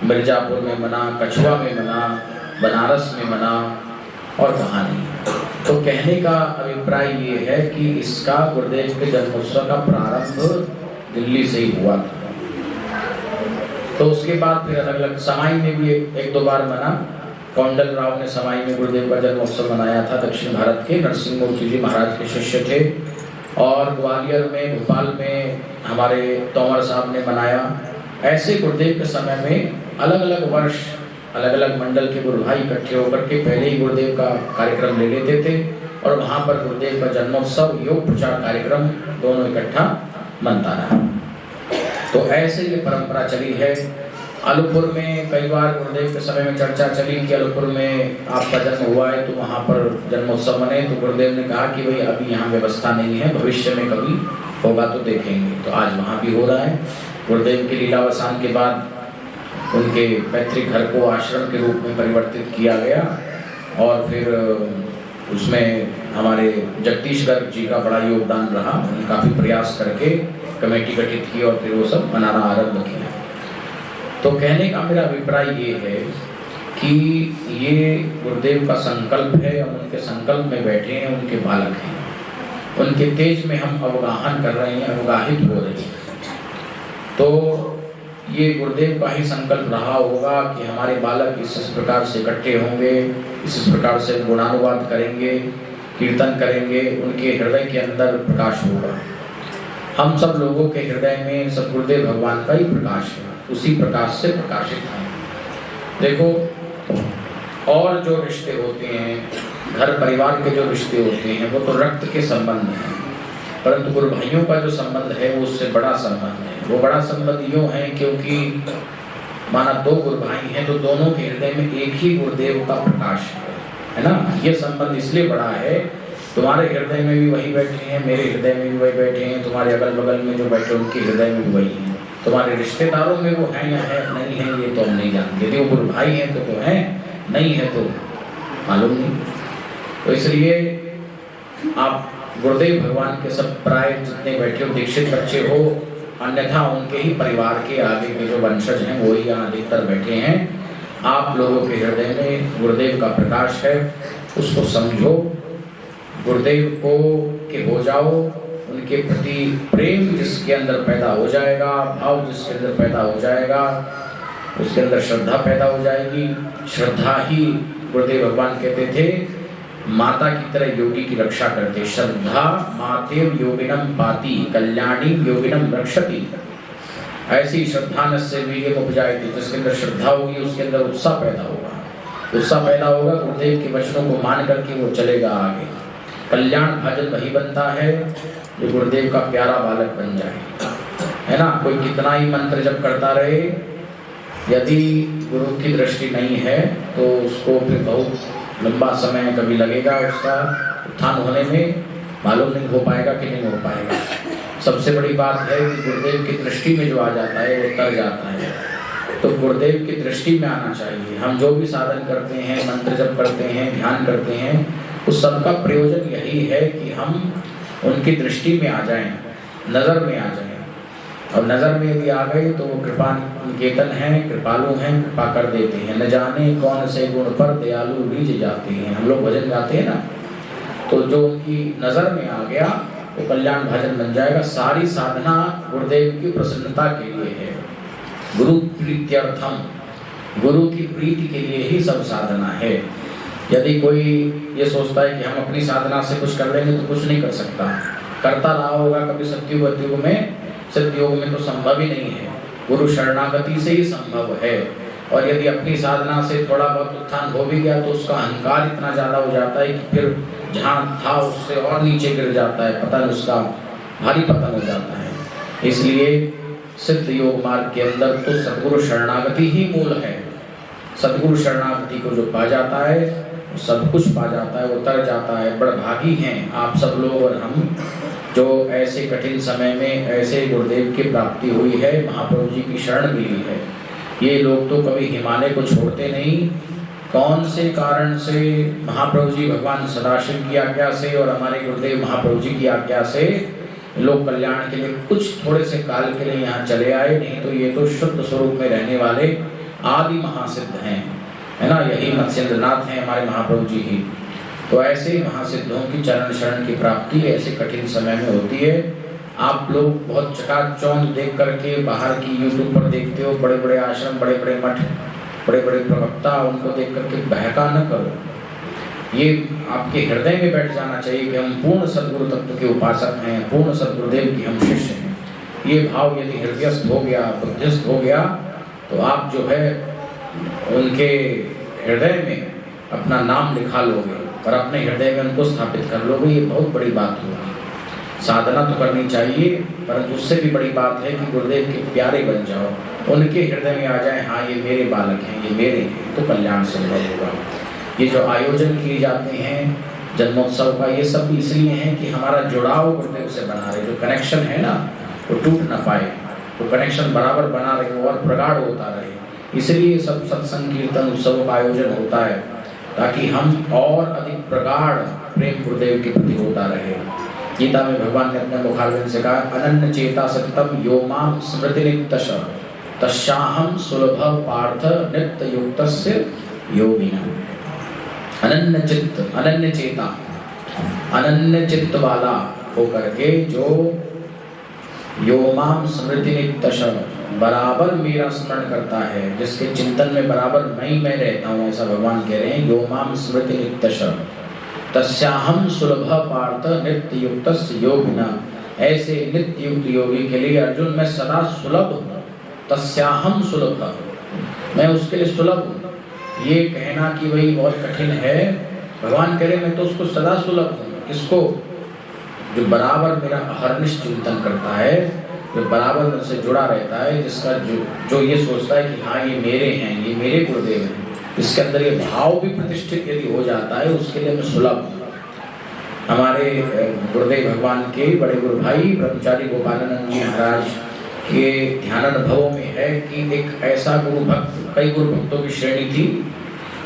मिर्जापुर में मना, कछुआ में मना, बनारस में मना और कहाँ नहीं। तो कहने का अभिप्राय ये है कि इसका गुरुदेव के जन्मोत्सव का प्रारंभ दिल्ली से ही हुआ था। तो उसके बाद फिर अलग अलग समाई में भी 1-2 बार मना। कौंडल राव ने समाई में गुरुदेव का जन्मोत्सव मनाया था, दक्षिण भारत के नरसिंह मूर्ति जी महाराज के शिष्य थे। और ग्वालियर में, भोपाल में हमारे तोमर साहब ने मनाया। ऐसे गुरुदेव के समय में अलग अलग वर्ष अलग अलग मंडल के गुरु भाई इकट्ठे होकर के पहले ही गुरुदेव का कार्यक्रम ले लेते थे और वहाँ पर गुरुदेव का जन्मोत्सव, योग प्रचार कार्यक्रम दोनों इकट्ठा मनता रहा। तो ऐसे ये परंपरा चली है। अलूपुर में कई बार गुरुदेव के समय में चर्चा चली कि अलूपुर में आपका जन्म हुआ है तो वहाँ पर जन्मोत्सव मने। तो गुरुदेव ने कहा कि भाई अभी यहाँ व्यवस्था नहीं है, भविष्य में कभी होगा तो देखेंगे। तो आज वहाँ भी हो रहा है। गुरुदेव के लीलावसान के बाद उनके पैतृक घर को आश्रम के रूप में परिवर्तित किया गया और फिर उसमें हमारे जगदीश गर्ग जी का बड़ा योगदान रहा। उन्होंने काफ़ी प्रयास करके कमेटी गठित की और फिर वो सब मनाना आरंभ किया। तो कहने का मेरा अभिप्राय ये है कि ये गुरुदेव का संकल्प है, हम उनके संकल्प में बैठे हैं, उनके बालक हैं। उनके तेज में हम अवगाहन कर रहे हैं, अवगाहित हो रहे हैं। तो ये गुरुदेव का ही संकल्प रहा होगा कि हमारे बालक इस प्रकार से इकट्ठे होंगे, इस प्रकार से गुणानुवाद करेंगे, कीर्तन करेंगे, उनके हृदय के अंदर प्रकाश होगा। हम सब लोगों के हृदय में सद्गुरुदेव भगवान का ही प्रकाश है, उसी प्रकाश से प्रकाशित हैं। देखो, और जो रिश्ते होते हैं, घर परिवार के जो रिश्ते होते हैं, वो तो रक्त के संबंध हैं, परंतु गुरु भाइयों का जो संबंध है वो उससे बड़ा संबंध है। वो बड़ा संबंध यूँ है क्योंकि माना दो गुरु भाई हैं तो दोनों के हृदय में एक ही गुरुदेव का प्रकाश है ना। ये संबंध इसलिए बड़ा है, तुम्हारे हृदय में भी वही बैठे हैं, मेरे हृदय में भी वही बैठे हैं, तुम्हारे अगल बगल में जो बैठे उनके हृदय में भी वही हैं, तुम्हारे रिश्तेदारों में वो हैं या है नहीं है ये तो हम नहीं जानते। यदि वो गुरु भाई हैं तो हैं, नहीं है तो मालूम नहीं। तो इसलिए आप गुरुदेव भगवान के सब प्राय जितने बैठे हो, दीक्षित बच्चे हो, अन्यथा उनके ही परिवार के आगे के जो वंशज हैं वो ही यहाँ अधिकतर बैठे हैं। आप लोगों के हृदय में गुरुदेव का प्रकाश है, उसको समझो, गुरुदेव को के हो जाओ, उनके प्रति प्रेम जिसके अंदर पैदा हो जाएगा, भाव जिसके अंदर पैदा हो जाएगा, उसके अंदर श्रद्धा पैदा हो जाएगी। श्रद्धा ही गुरुदेव भगवान कहते थे माता की तरह योगी की रक्षा करते। श्रद्धा मातेव योगिनम पाति कल्याणी योगिनम रक्षति। ऐसी श्रद्धा नस्य वीर्यम उपजायते, जिसके अंदर श्रद्धा होगी उसके अंदर उत्साह पैदा होगा। उत्साह पैदा होगा, गुरुदेव के वचनों को मान करके वो चलेगा आगे। कल्याण भाजन वही बनता है जो गुरुदेव का प्यारा बालक बन जाए, है ना। कोई कितना ही मंत्र जप करता रहे, यदि गुरु की दृष्टि नहीं है तो उसको फिर बहुत लंबा समय कभी लगेगा उसका उत्थान होने में, मालूम नहीं हो पाएगा कि नहीं हो पाएगा। सबसे बड़ी बात है कि गुरुदेव की दृष्टि में जो आ जाता है वो तर जाता है, तो गुरुदेव की दृष्टि में आना चाहिए। हम जो भी साधन करते हैं, मंत्र जप करते हैं, ध्यान करते हैं, उस सबका प्रयोजन यही है कि हम उनकी दृष्टि में आ जाएं, नज़र में आ जाएं। और नज़र में यदि आ गए तो वो कृपा निकेतन हैं, कृपालु हैं, कृपा कर देते हैं। न जाने कौन से गुण पर दयालु रीझ जाते हैं, हम लोग भजन गाते हैं ना। तो जो उनकी नज़र में आ गया वो कल्याण भजन बन जाएगा। सारी साधना गुरुदेव की प्रसन्नता के लिए है, गुरु प्रीत्यर्थम, गुरु की प्रीति के लिए ही सब साधना है। यदि कोई ये सोचता है कि हम अपनी साधना से कुछ कर लेंगे तो कुछ नहीं कर सकता। करता रहा होगा कभी सत्युग अत्युग में, सत्योग में तो संभव ही नहीं है, गुरु शरणागति से ही संभव है। और यदि अपनी साधना से थोड़ा बहुत उत्थान हो भी गया तो उसका अहंकार इतना ज़्यादा हो जाता है कि फिर जहाँ था उससे और नीचे गिर जाता है, पतन उसका भारी पतन हो जाता है। इसलिए सिद्ध योग मार्ग के अंदर तो सद्गुरु शरणागति ही मूल है। सद्गुरु शरणागति को जो पा जाता है वो सब कुछ पा जाता है, वो तर जाता है। बड़भागी हैं आप सब लोग और हम जो ऐसे कठिन समय में ऐसे गुरुदेव की प्राप्ति हुई है, महाप्रभु जी की शरण मिली है। ये लोग तो कभी हिमालय को छोड़ते नहीं। कौन से कारण से? महाप्रभु जी भगवान सदाशिव की आज्ञा से और हमारे गुरुदेव महाप्रभु जी की आज्ञा से लोग कल्याण के लिए कुछ थोड़े से काल के लिए यहाँ चले आए, नहीं तो ये तो शुद्ध स्वरूप में रहने वाले आदि महासिद्ध हैं, है ना। यही मत्स्येंद्रनाथ हैं हमारे महाप्रभु जी ही। तो ऐसे महासिद्धों की चरण शरण की प्राप्ति ऐसे कठिन समय में होती है। आप लोग बहुत चकाचौंध देख करके बाहर की यूट्यूब पर देखते हो, बड़े बड़े आश्रम, बड़े बड़े मठ, बड़े बड़े प्रवक्ता, उनको देख करके बहका न करो। ये आपके हृदय में बैठ जाना चाहिए कि हम पूर्ण सद्गुरु तत्व के उपासक हैं, पूर्ण सद्गुरुदेव की हम शिष्य हैं। ये भाव यदि हृदयस्थ हो गया, बुद्धिस्थ हो गया, तो आप जो है उनके हृदय में अपना नाम लिखा लोगे और अपने हृदय में उनको स्थापित कर लोगे। ये बहुत बड़ी बात होगी। साधना तो करनी चाहिए, परंतु उससे भी बड़ी बात है कि गुरुदेव के प्यारे बन जाओ, उनके हृदय में आ जाए, हाँ ये मेरे बालक हैं, ये मेरे हैं, तो कल्याण संभव होगा। ये जो आयोजन किए जाते हैं जन्मोत्सव का, ये सब इसलिए है कि हमारा जुड़ाव गुरुदेव से बना रहे, जो कनेक्शन है ना वो टूट ना पाए, वो कनेक्शन बराबर बना रहे, वो और प्रगाढ़ होता रहे। इसलिए सब सत्संग कीर्तन उत्सव का आयोजन होता है, ताकि हम और अधिक प्रगाढ़ प्रेम गुरुदेव के प्रति होता रहे। गीता में भगवान ने अपने मुखारविंद से कहा, अनन्य चेता सततम यो मां स्मृति नित्यश तस्याहं सुलभ पार्थ नित्य युक्तस्य योगिना। अनन्य चित्त, अनन्य चेता, अनन्य चित्त वाला होकर के जो यो माम स्मृति नित्यश बराबर मेरा स्मरण करता है, जिसके चिंतन में बराबर मैं रहता हूँ, ऐसा भगवान कह रहे हैं। यो माम स्मृति नित्यश तस्याहम सुलभ पार्थ नित्य युक्तस्य योगिना। ऐसे नित्य युक्त योगी के लिए अर्जुन मैं सदा सुलभ हूँ। तस्याहम सुलभ, मैं उसके लिए सुलभ हूँ। ये कहना कि वही बहुत कठिन है, भगवान कह रहे मैं तो उसको सदा सुलभ हूँ। किसको? जो बराबर मेरा अहर्निश चिंतन करता है, जो बराबर मुझसे जुड़ा रहता है, जिसका जो ये सोचता है कि हाँ ये मेरे हैं, ये मेरे गुरुदेव हैं, इसके अंदर ये भाव भी प्रतिष्ठित यदि हो जाता है, उसके लिए मैं सुलभ हूँ। हमारे गुरुदेव भगवान के बड़े गुरु भाई ब्रह्मचारी गोपालानंद जी महाराज के ध्यान अनुभवों में है कि एक ऐसा गुरु भक्त, कई गुरु भक्तों की श्रेणी थी,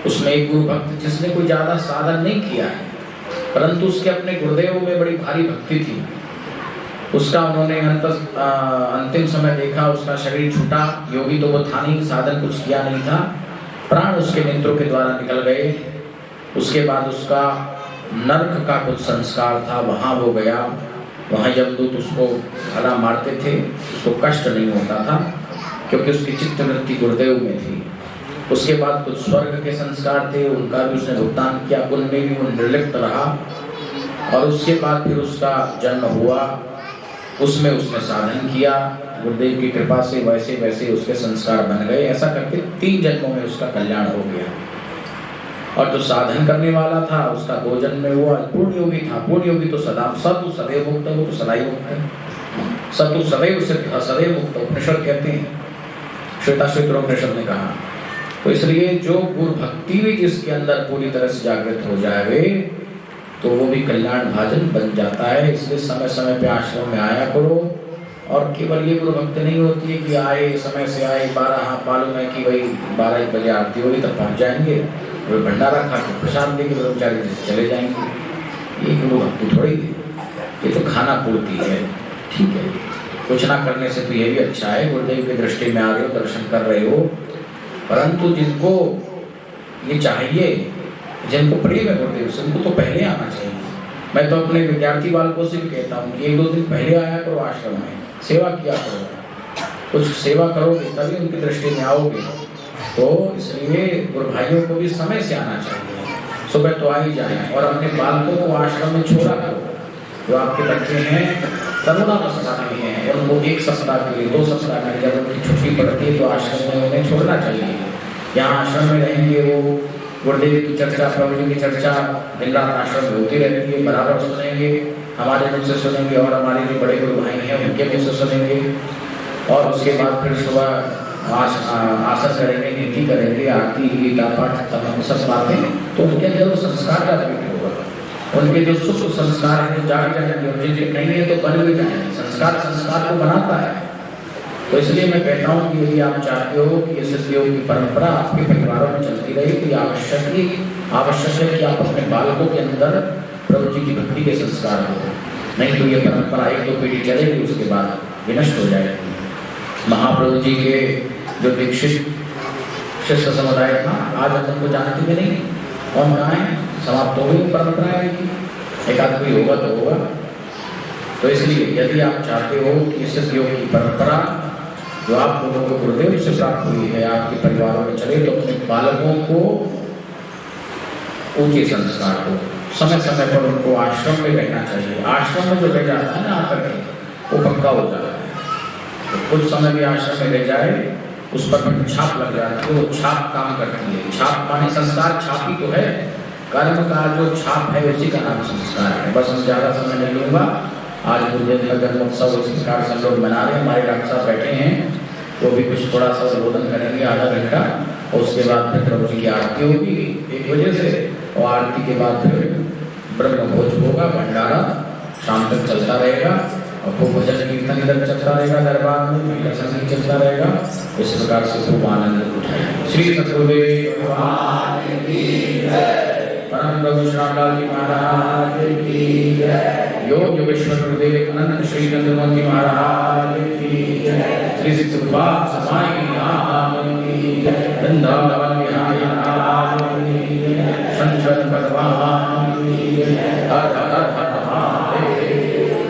उसमें एक गुरु भक्त जिसने कोई ज़्यादा साधन नहीं किया है, परंतु उसके अपने गुरुदेव में बड़ी भारी भक्ति थी। उसका उन्होंने अंतिम समय देखा, उसका शरीर छूटा। योगी तो वो था नहीं, साधन कुछ किया नहीं था, प्राण उसके नेत्रों के द्वारा निकल गए। उसके बाद उसका नरक का कुछ संस्कार था, वहाँ वो गया। वहाँ यमदूत उसको भला मारते थे, उसको कष्ट नहीं होता था क्योंकि उसकी चित्त वृत्ति गुरुदेव में थी। उसके बाद कुछ स्वर्ग के संस्कार थे, उनका भी उसने भुगतान किया, उनमें भी वो निर्लिप्त रहा। और उसके बाद फिर उसका जन्म हुआ, उसमें उसने साधन किया, गुरुदेव की कृपा से वैसे वैसे उसके संस्कार बन गए। ऐसा करके 3 जन्मों में उसका कल्याण हो गया। और जो साधन करने वाला था उसका 2 जन्म में वो पूर्ण योगी था। पूर्ण योगी तो सदा सतु सदैव मुक्त है, वो तो सदा ही मुक्त है। सतु सदैव सिद्ध सदैव मुक्त उपनिषद कहते हैं, श्वेताश्वेतरोपनिषद ने कहा। तो इसलिए जो गुरु भक्ति भी जिसके अंदर पूरी तरह से जागृत हो जाए तो वो भी कल्याण भाजन बन जाता है। इसलिए समय समय पे आश्रम में आया करो। और केवल ये गुरु भक्ति नहीं होती है कि आए समय से आए 12, हाँ मालूम है कि भाई 12 बजे आरती होगी तब पहुँच जाएंगे, वो भंडारा खा के प्रसाद देके ब्रह्मचारी जी से चले जाएंगे। ये गुरु भक्ति थोड़ी है, ये तो खाना पूर्ति है। ठीक है, कुछ ना करने से तो ये भी अच्छा है, गुरुदेव की दृष्टि में आ रहे हो, दर्शन कर रहे हो। परंतु जिनको ये चाहिए, जिनको प्रेम है गुरुदेव से, उनको तो पहले आना चाहिए। मैं तो अपने विद्यार्थी बालकों से भी कहता हूँ कि 1-2 दिन पहले आया करो आश्रम में, सेवा किया करो। कुछ सेवा करोगे तभी उनकी दृष्टि में आओगे। तो इसलिए गुरु भाइयों को भी समय से आना चाहिए, सुबह तो आ ही जाए। और अपने बालकों को आश्रम में छोड़ा करो। जो आपके बच्चे हैं तरुणावस्था में हैं, उनको 1 सप्ताह के लिए 2 सप्ताह के लिए जब उनकी छुट्टी पड़ती है तो आश्रम में उन्हें छोड़ना चाहिए। यहाँ आश्रम में रहेंगे, वो गुरुदेव की चर्चा, प्रभु जी की चर्चा दिन रात आश्रम में होती रहती है, बराबर सुनेंगे। हमारे मुझसे सुनेंगे और हमारे जो बड़े गुरु भाई हैं उनके मुझसे सुनेंगे। और उसके बाद फिर सुबह आसन करेंगे, नीति करेंगे, आरती, गीता पाठ, तमाम सब बातें। तो उनके अंदर वो संस्कार का भी होगा। उनके जो सुख संस्कार हैं जाग जाएंगे, और जिनके नहीं है तो बन भी जाएंगे। संस्कार संस्कार को बनाता है। तो इसलिए मैं कहता हूँ कि यदि आप चाहते हो कि इस योग की परंपरा आपके परिवारों में चलती रहे तो ये आवश्यक है कि आप अपने बालकों के अंदर प्रभु जी की भक्ति के संस्कार हो। नहीं तो ये परंपरा 1-2 पीढ़ी चलेगी, उसके बाद विनष्ट हो जाएगी। महाप्रभु जी के जो दीक्षित शिष्य समुदाय था, आज हम उनको जानते भी नहीं, कौन कहाँ है, समाप्त हो गई परंपराएं की। एक आध कोई होगा तो होगा। तो इसलिए यदि आप चाहते हो कि इस योग की परंपरा जो आप लोगों को गुरुदेव से प्राप्त हुई है आपके परिवारों में चले, तो अपने बालकों को ऊंचे संस्कार हो। समय समय पर उनको आश्रम में रहना चाहिए। आश्रम में जो रह जाता है ना आकर के, वो पक्का हो जाता है। तो कुछ समय भी आश्रम में रह जाए, उस पर छाप लग जाती है, वो छाप काम करती है। छाप माने संस्कार, छाप ही तो है। कर्म का जो छाप है उसी का नाम संस्कार है। बस हम ज़्यादा समय नहीं लूँगा। आज गुरुदेव का जन्मोत्सव इस प्रकार से हम लोग मना रहे हैं। हमारे डॉक्टर साहब बैठे हैं, वो भी कुछ थोड़ा सा संबोधन करेंगे आधा घंटा, और उसके बाद फिर प्रभु जी की आरती होगी 1 बजे से, और आरती के बाद फिर ब्रह्म भोज होगा, भंडारा शाम तक चलता रहेगा। और खूब भजन कीर्तन इधर चलता रहेगा, दरबार में संगीत चलता रहेगा। इस प्रकार से खूब आनंद उठाएंगे। श्री सतगुरुदेव परम प्रभु श्यामलाल जी महाराज की जय। योग योगेश्वर गुरुदेव अनंत श्री चंद्रमोहन जी महाराज की जय। श्री सुखा समाई नाम की जय। वृंदावन बिहारी नाम की जय। शंकर भगवान की जय। हर हर हर महादेव।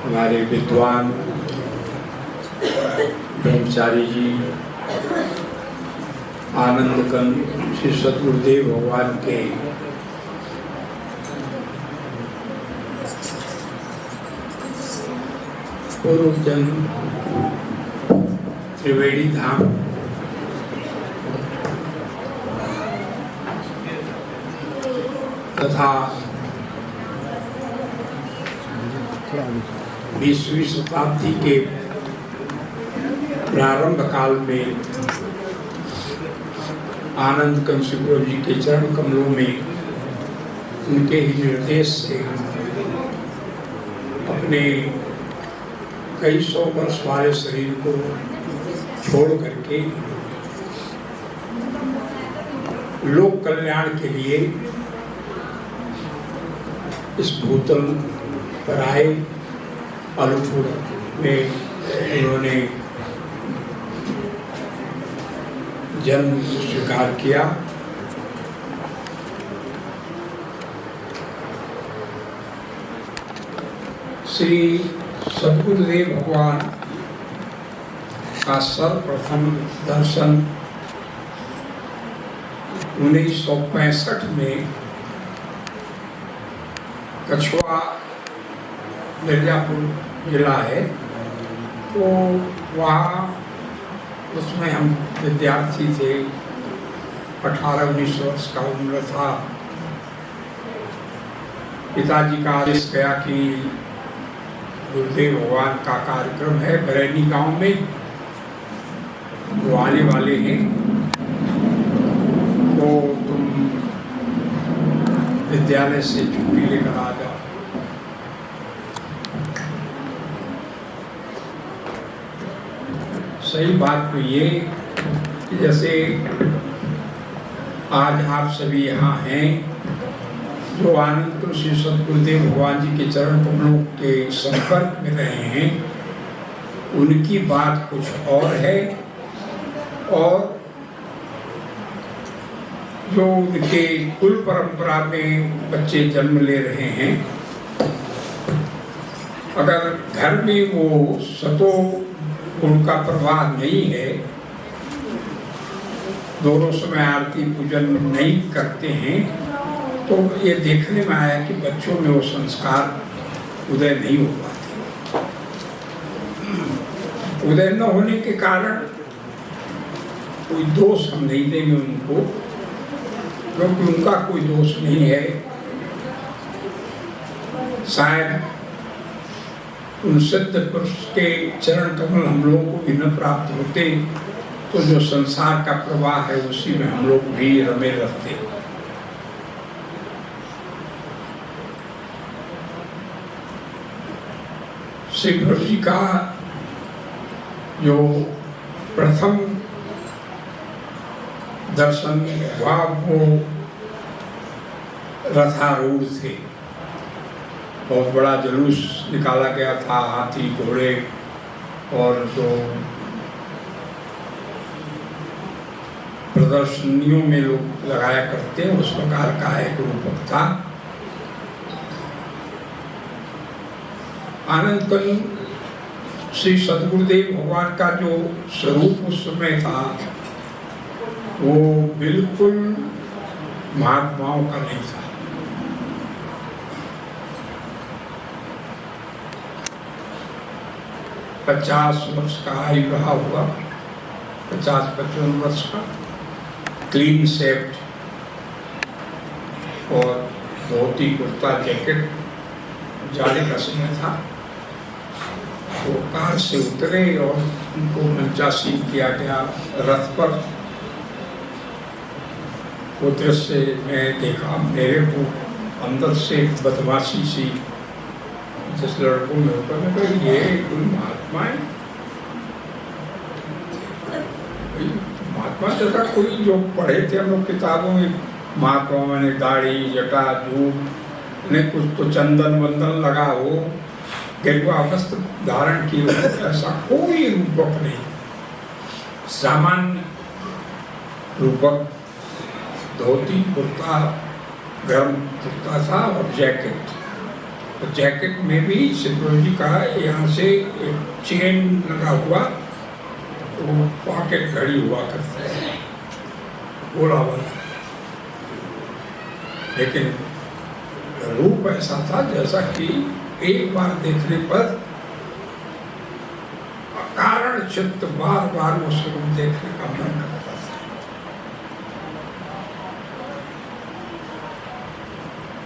हमारे विद्वान ब्रह्मचारी जी, आनंद कंद श्री सद्गुरुदेव भगवान के पूर्व जन्म त्रिवेणी धाम तथा 20वीं शताब्दी के प्रारंभ काल में आनंद कंद प्रभु जी के चरण कमलों में उनके ही निर्देश से अपने कई सौ वर्ष वाले शरीर को छोड़ करके लोक कल्याण के लिए इस भूतल पर आए। अलूपुर में उन्होंने जन्म स्वीकार किया। श्री सद्गुरुदेव भगवान का सर्वप्रथम दर्शन 1965 में कछुआ मिर्जापुर जिला है, तो वहाँ उसमें हम विद्यार्थी थे, 18-19 वर्ष का उम्र था। पिताजी का आदेश गया कि गुरुदेव भगवान का कार्यक्रम है बरैनी गांव में, वो आने वाले हैं, तो तुम विद्यालय से छुट्टी लेकर आ जाओ। सही बात तो ये कि जैसे आज आप सभी यहाँ हैं, जो आनंद श्री सद्गुरुदेव भगवान जी के चरण कमलों के संपर्क में रहे हैं, उनकी बात कुछ और है, और जो उनके कुल परंपरा में बच्चे जन्म ले रहे हैं, अगर घर में वो सतो गुण का प्रवाह नहीं है, दोनों समय आरती पूजन नहीं करते हैं, तो ये देखने में आया कि बच्चों में वो संस्कार उदय नहीं हो पाते। उदय न होने के कारण कोई दोष हम नहीं देंगे उनको, क्योंकि उनका कोई दोष नहीं है। शायद उन सिद्ध पुरुष के चरण कमल हम लोगों को भी न प्राप्त होते, तो जो संसार का प्रवाह है उसी में हम लोग भी रमे रहते। श्री प्रभु जी का जो प्रथम दर्शन हुआ वो रथारूढ़ थे। बहुत बड़ा जुलूस निकाला गया था, हाथी घोड़े और जो प्रदर्शनियों में लोग लगाया करते हैं उस प्रकार का एक रूपक था। आनंद कंद श्री सद्गुरुदेव भगवान का जो स्वरूप उस समय था वो बिल्कुल महात्माओं का नहीं था। पचास वर्ष का आयु रहा हुआ, 50-55 वर्ष का, क्लीन शेव्ड और धोती कुर्ता जैकेट, जाने का समय था। वो कार से उतरे और उनको मंचासीन किया गया रथ पर। वो दृश्य मैं देखा, मेरे को अंदर से बदमाशी सी जिस लड़कों में होकर मैं कहा ये कोई महात्मा है, महात्मा जैसा कोई जो पढ़े थे हम लोग किताबों में, महात्मा ने दाढ़ी जटा धूप ने कुछ तो चंदन वंदन लगा हो, गेरुआ वस्त्र धारण किए, ऐसा कोई रूपक नहीं। सामान्य रूपक, धोती कुर्ता, गर्म कुर्ता था और जैकेट तो जैकेट में भी सिद्धू जी का यहाँ से एक चेन लगा हुआ वो पॉकेट घड़ी हुआ करता है गोला वाला, लेकिन रूप ऐसा था जैसा कि एक बार देखने पर अकारण चित्त बार बार उस रूप देखने का मन करता था।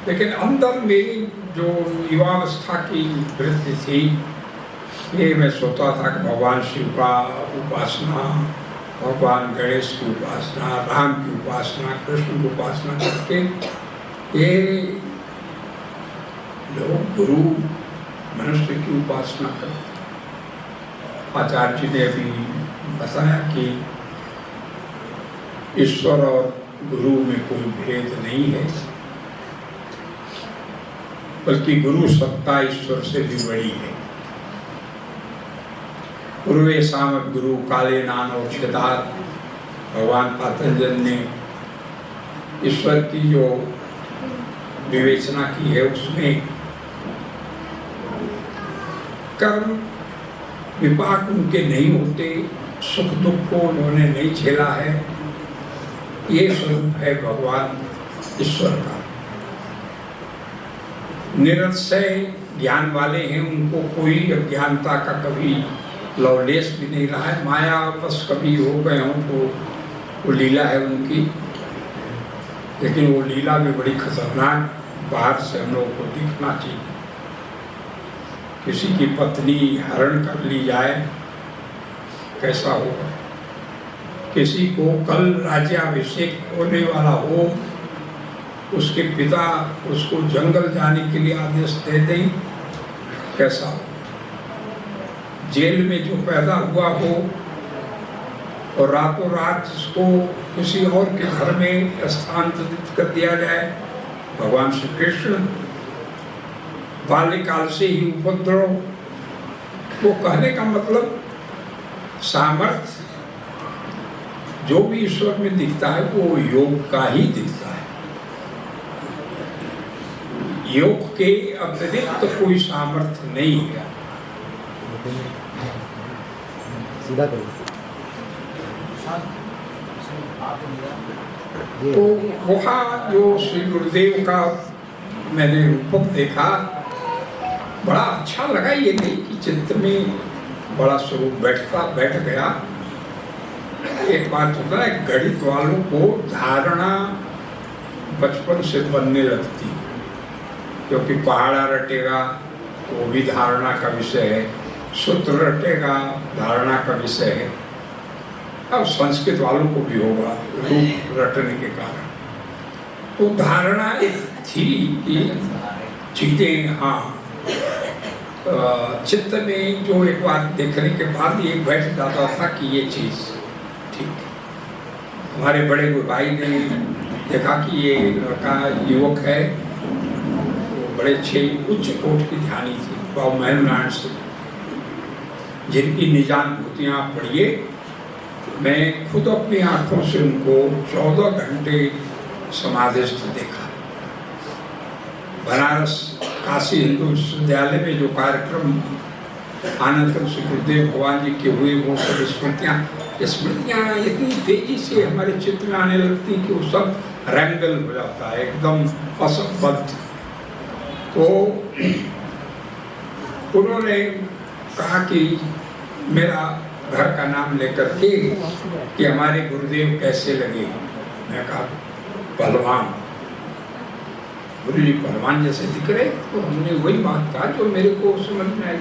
लेकिन अंदर मेरी जो युवावस्था की वृत्ति थी, ये मैं सोचता था कि भगवान शिव का उपासना, भगवान गणेश की उपासना, राम की उपासना, कृष्ण की उपासना करके ये लोग गुरु मनुष्य की उपासना करते। आचार्य जी ने अभी बताया कि ईश्वर और गुरु में कोई भेद नहीं है, बल्कि गुरु सत्ता ईश्वर से भी बड़ी है। गुरुवे सामक गुरु काले नानो छेदार, भगवान पातंजलि ने ईश्वर की जो विवेचना की है उसमें कर्म विपाक उनके नहीं होते, सुख दुख को उन्होंने नहीं झेला है, ये स्वरूप है भगवान ईश्वर का। निरतिशय ज्ञान वाले हैं, उनको कोई अज्ञानता का कभी लवलेश भी नहीं रहा है। माया बस कभी हो गए हों तो वो लीला है उनकी, लेकिन वो लीला भी बड़ी खतरनाक बाहर से हम लोगों को दिखना चाहिए। किसी की पत्नी हरण कर ली जाए कैसा होगा, किसी को कल राज्याभिषेक होने वाला हो, उसके पिता उसको जंगल जाने के लिए आदेश दे दें कैसा हो, जेल में जो पैदा हुआ हो और रातों रात उसको किसी और के घर में स्थानांतरित कर दिया जाए। भगवान श्री कृष्ण बाल्यकाल से ही उपद्रव, वो कहने का मतलब सामर्थ्य जो भी ईश्वर में दिखता है वो योग का ही दिखता है। योग के अतिरिक्त तो कोई सामर्थ्य नहीं है। तो वहाँ जो श्री गुरुदेव का मैंने रूपक देखा, बड़ा अच्छा लगा। ये नहीं कि चित्त में बड़ा स्वरूप बैठ गया। एक बात होता है, गणित वालों को धारणा बचपन से बनने लगती, क्योंकि पहाड़ा रटेगा वो भी धारणा का विषय है, सूत्र रटेगा धारणा का विषय है। अब संस्कृत वालों को भी होगा रूप रटने के कारण। तो धारणा एक थी कि चीजें, हाँ, चित्त में जो एक बार देखने के बाद ये बैठ जाता था कि ये चीज ठीक है। हमारे बड़े भाई ने देखा कि ये लड़का युवक है, वो बड़े अच्छे उच्च कोट की ध्यानी थी, बाबू महेंद्र नारायण से, जिनकी निजानुभूतियाँ पढ़िए। मैं खुद अपनी आंखों से उनको 14 घंटे समाधिस्थ देखा। बनारस काशी हिंदू विश्वविद्यालय में जो कार्यक्रम आनंद श्री गुरुदेव भगवान जी के हुए, वो सब स्मृतियाँ इतनी तेजी से हमारे चित्त में आने लगती कि वो सब रैंगल हो जाता है, एकदम असंबद्ध। तो उन्होंने कहा कि मेरा घर का नाम लेकर के कि हमारे गुरुदेव कैसे लगे। मैं कहा पहलवान। गुरु जी पहलवान जैसे दिख रहे। तो हमने वही बात कहा जो मेरे को समझ में आई।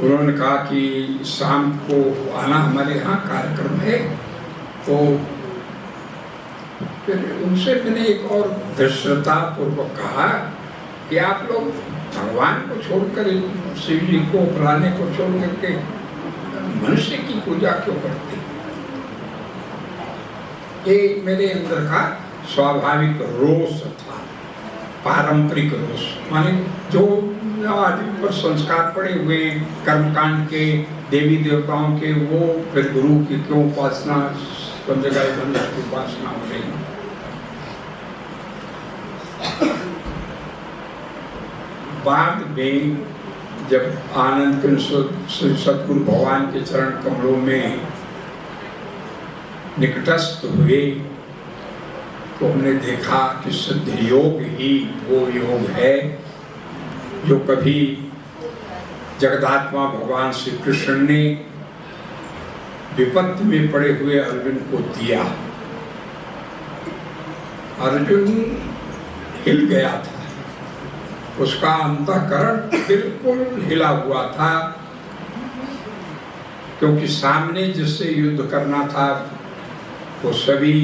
उन्होंने कहा कि शाम को आना, हमारे यहाँ कार्यक्रम है। तो फिर उनसे मैंने एक और धृष्टता पूर्वक कहा कि आप लोग भगवान को छोड़कर, शिव जी को बुलाने को छोड़ करके मनुष्य की पूजा क्यों करते? ये मेरे अंदर का स्वाभाविक रोष था, पारंपरिक रोष। माने जो आदमी पर संस्कार पड़े हुए कर्मकांड के, देवी देवताओं के, वो फिर गुरु की क्यों उपासना, मनुष्य की उपासना हो रही। बाद में जब आनंद के सतगुरु भगवान के चरण कमलों में निकटस्थ हुए तो हमने देखा कि सिद्ध योग ही वो योग है जो कभी जगदात्मा भगवान श्री कृष्ण ने विपत्ति में पड़े हुए अर्जुन को दिया। अर्जुन हिल गया था, उसका अंतःकरण बिल्कुल हिला हुआ था, क्योंकि सामने जिससे युद्ध करना था वो सभी